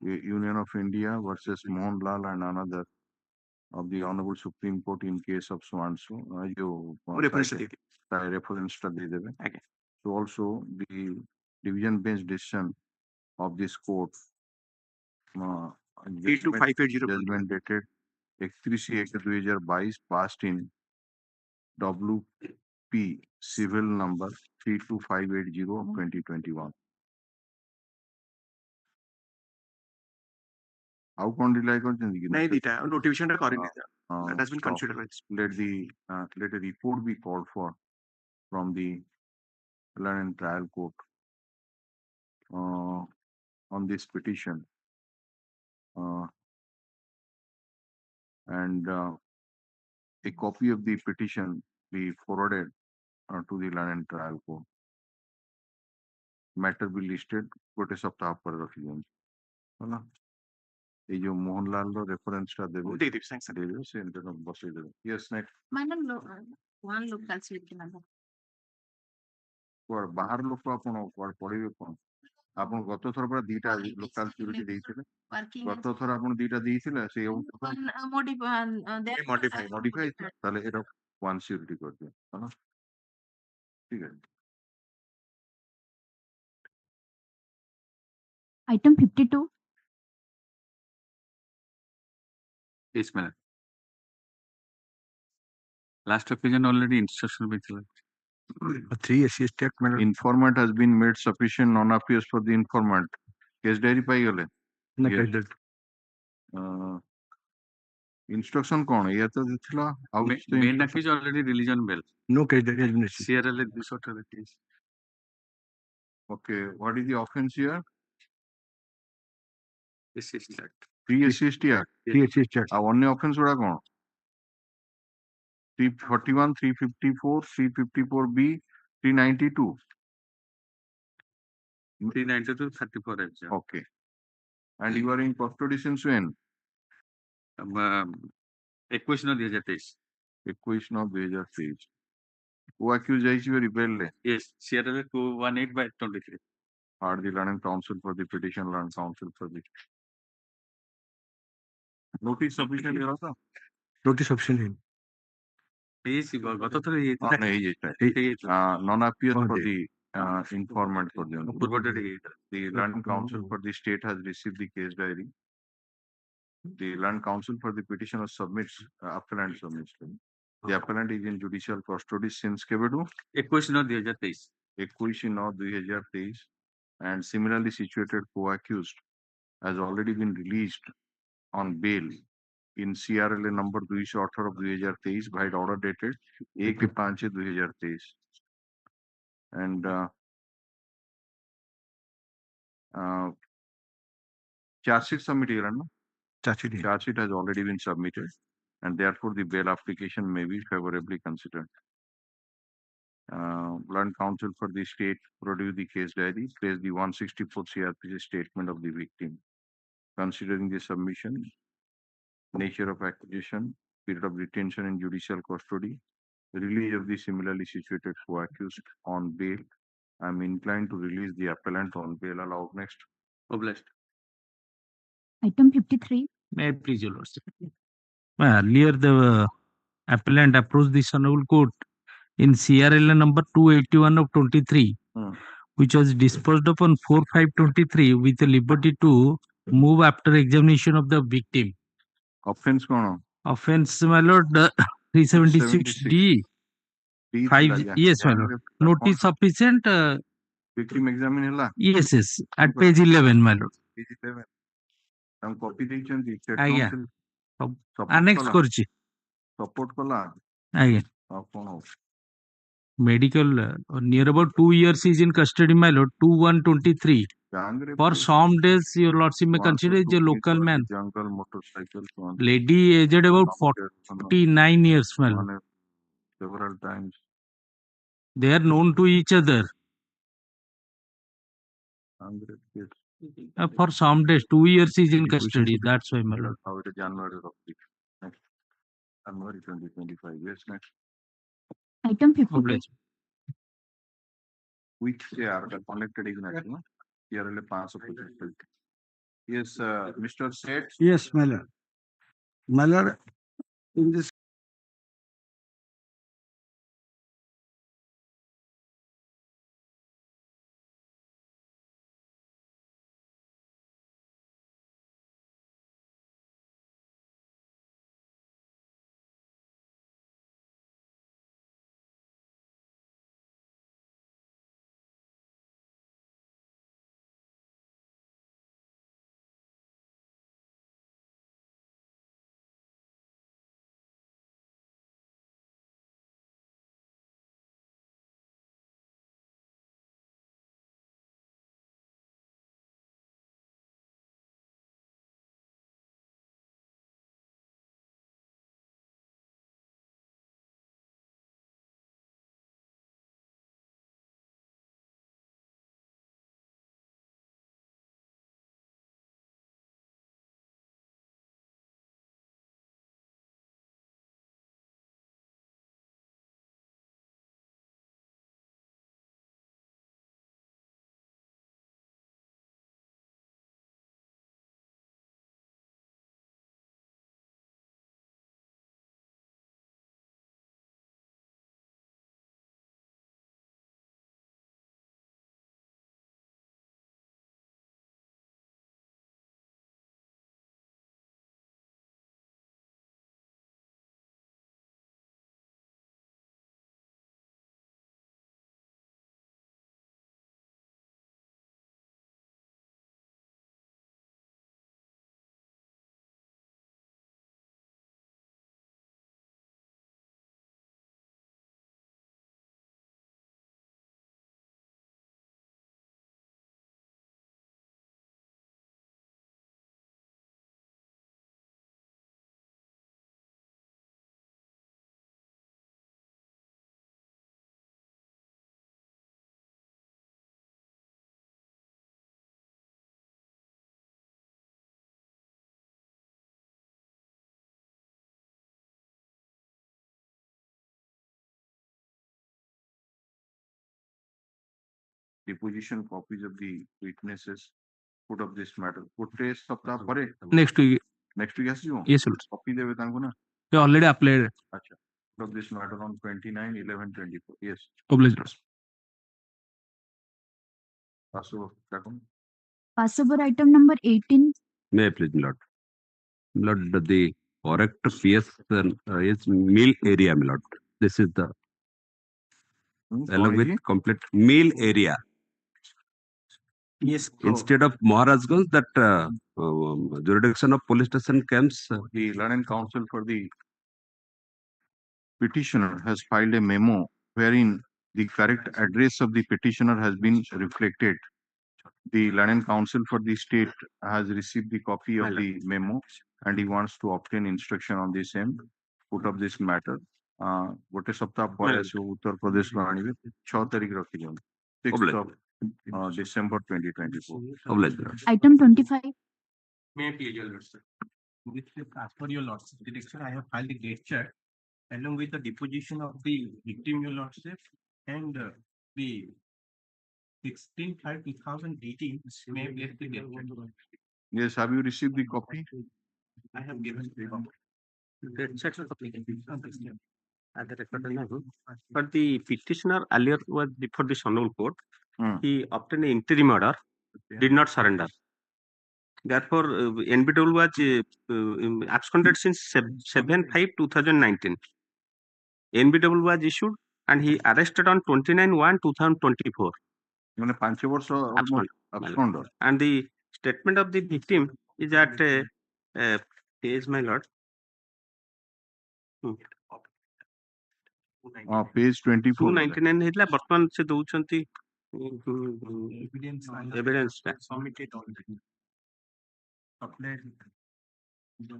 Union of India versus Mohanlal and another of the Honorable Supreme Court in case of so and so. Reference Okay. So also the division bench decision of this court judgment dated 31/1/2022 passed in WP civil number 32580 of 2021. How can rely on notification that has been considered. Let a report be called for from the London trial court on this petition and a copy of the petition be forwarded to the London trial court. Matter be listed ଗୋଟେ ସପ୍ତାହ ପରେ ରଖିଦିଅନ୍ତୁ ହେଲା এই ଯୋଉ ମୋହନଲାଲର ରେଫରେନ୍ସଟା ଦେବେ ଦେଇଦେବେ ସେ ବସେଇଦେବେ yes next one local surety member. କୁଆଡେ ବାହାର ଲୋକ ଆପଣ କୁଆଡେ ପଢିବେ କଣ ଆପଣ ଗତ ଥର ପୁରା ଦିଟା ଲୋକାଲ ସିକ୍ୟୁରିଟି ଦେଇଥିଲେ ଗତ ଥର ଆପଣ ଦିଟା ଦେଇଥିଲେ ସେଇ ମଡିଫାଇ ତାହେଲେ ଏଟା ୱାନ୍ ସିକ୍ୟୁରିଟି କରିଦିଅ ହେଲା ଠିକ ଅଛି Item 52 Yes, madam. Last occasion already instruction with 3 SC statement. Informant has been made sufficient non-appears for the informant. Case diary पाइगले. ना Yes. case diary. Instruction कौन है? ये तो दिखला. How is the main instruction? accused already released on bail. No case diary has been issued. CRL this sort of case. Okay. What is the offense here? SC Act. 3 SC Act. 3 SC Act. आ अन्य offense गुड़ा कौन? 341, 354, 354B, 392. 392 34 exam. Okay. And you are in custody since when? 21 of 2023. 21 of 2023. Who accused is bail? Yes, CRL 218/23. Are the learning counsel for the petition, learning counsel for the notice sufficient era था? Notice sufficient. Yes, गत थर ये हाँ नहीं ये non-appears for the informant for the the learning counsel for the state has received the case diary. The learning counsel for the petitioner submits appellant submits. The appellant is in judicial custody since केबेडू 21 of 2023. 21 of 2023 and similarly situated co-accused has already been released on bail in CRLA number 218 of 2023 by order dated 1/5/2023 and charge sheet submitted no? Charge sheet has already been submitted and therefore the bail application may be favorably considered. Learned counsel for the state produce the case diary, place the 164 CRPC statement of the victim. Considering the submission, nature of accusation, period of detention in judicial custody, release of the similarly situated co-accused on bail, I am inclined to release the appellant on bail. Allowed next. Obliged. Item 53. May I please, Your Lordship? Earlier, the appellant approached the Hon'Ble Court in CRL number 281 of 23, which was disposed of on 4/5/23 with the liberty to move after examination of the victim. Offense कौन? Offense, my lord, 376D. 5, yes, my lord. Notice sufficient. Victim examine ହେଲା? Yes, yes. At page 11, my lord. Page 11. हम copy ଦେଇଛନ୍ତି state ଆଜ୍ଞା council annex କରିଛି support କଲା ଆଜ୍ଞା ଆଉ କଣ ହଉଛି? medical near about 2 years is in custody, my lord. 2123 for some days, your lordship may consider is a local man. Jungle motorcycle Lady aged about 49 years, my lord. Several times. They are known to each other. For some days, 2 years is in custody. That's why, my lord. January of next January 2025. Yes, next. Item 52. Which are connected is next, no? Here are 500. Yes, Mr. Seth. Yes, my lord. My lord, in this deposition copies of the witnesses put of this matter. ଗୋଟେ ସପ୍ତାହ ପରେ next week. next week ଆସିଯିବ? Yes, sir. Copy ଦେବେ ତାଙ୍କୁ ନା? They already applied. ଆଚ୍ଛା. Put of this matter on 29/11/24. Yes. Obliged, Lord. Pass over. Pass over item number 18. May I please, Lord? Lord, the correct PS is meal area, my Lord. This is the along with complete meal area. Yes. Instead of Maharajganj, that jurisdiction of police station comes. The learned counsel for the petitioner has filed a memo wherein the correct address of the petitioner has been reflected. The learned counsel for the state has received the copy of the memo and he wants to obtain instruction on the same. Put up this matter. ଗୋଟେ ସପ୍ତାହ ପରେ ଆସିବ ଉତ୍ତର ପ୍ରଦେଶରୁ ଆଣିବେ 6 ତାରିଖ ରଖିଦିଅନ୍ତୁ 6th of December 2024. Item 25. May I please, your lordship? As per your lordship direction, I have filed the date chart along with the deposition of the victim, your lordship, and the 16/5/2018. May I place the date chart? Yes, have you received the copy? I have given the copy. But the petitioner earlier was before the Hon'Ble court. He obtained an interim order, did not surrender. Therefore, NBW was absconded since 7/5/2019. NBW was issued and he arrested on 29/1/2024. ମାନେ 5 ବର୍ଷ absconded. And the statement of the victim is at page, my lord. Page 24. 299 ହେଇଥିଲା ବର୍ତ୍ତମାନ ସେ ଦଉଛନ୍ତି evidence Submitted already.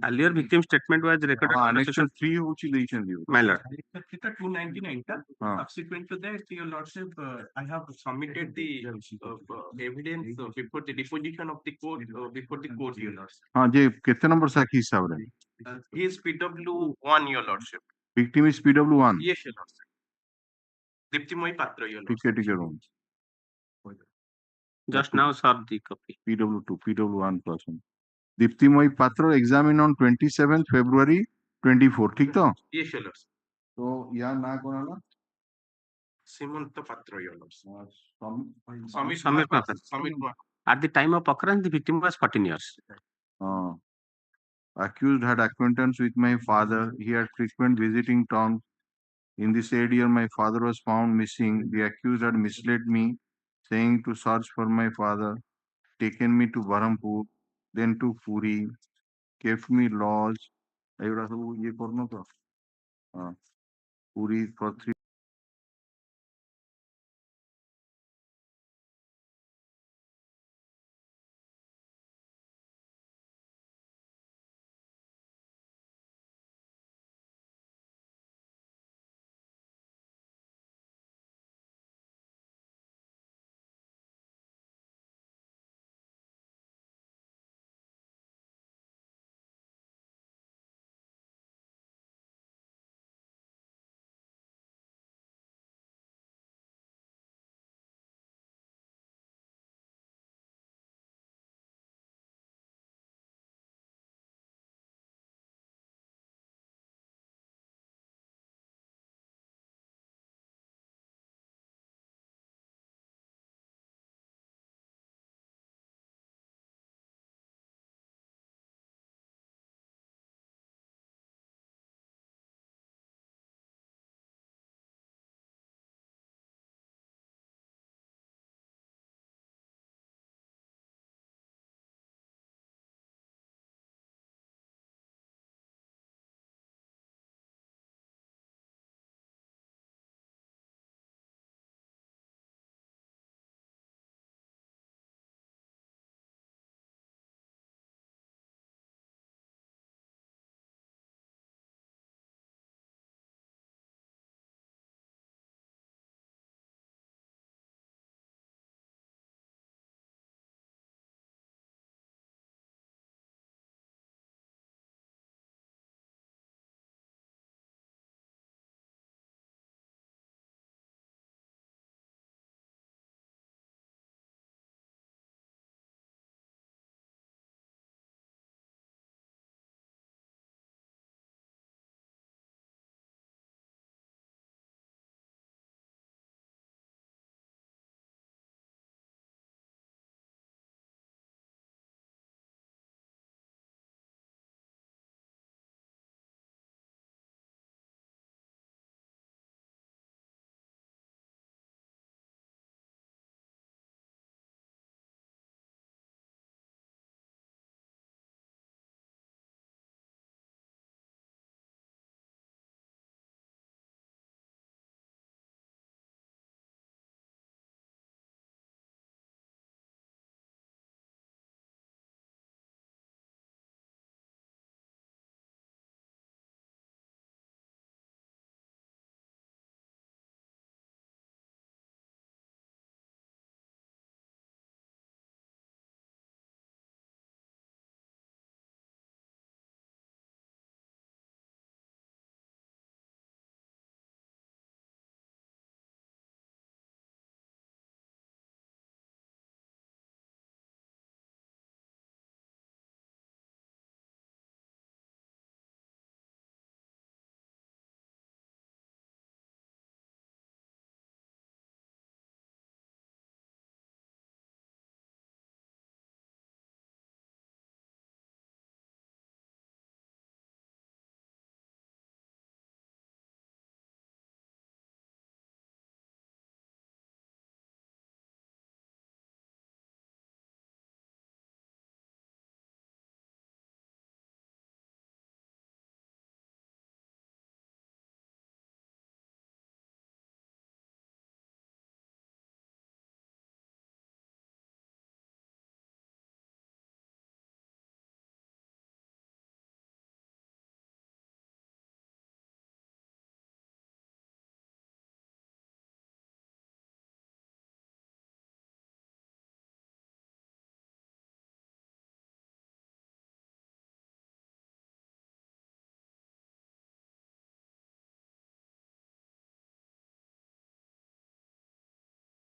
earlier victim statement was recorded Annexure 3 ହଉଛି ଦେଇଛନ୍ତି my lord. 299 subsequent to that, your lordship, I have submitted the evidence before the deposition of the court, before the court, your lordship. ହଁ ଯେ କେତେ number ସାକ୍ଷୀ ହିସାବରେ? He is PW1, your lordship. Victim is PW1. Yes, your lordship. Diptimoy Patra, your lordship. ଟିକେ room. Just now served the copy. PW2, PW1 person. Diptimoy Patra examined on 27th February 24. ठीक तो? Yes, your lordship. तो यहाँ ना कौन है ना? Simanta Patra, your lordship. Samit Patra. At the time of occurrence, the victim was 14 years. Accused had acquaintance with my father. He had frequent visiting terms. In the said year, my father was found missing. The accused had misled me, saying to search for my father, taken me to Berhampur, then to Puri, kept me lodged. एवढा सब ये करनो तो Puri for 3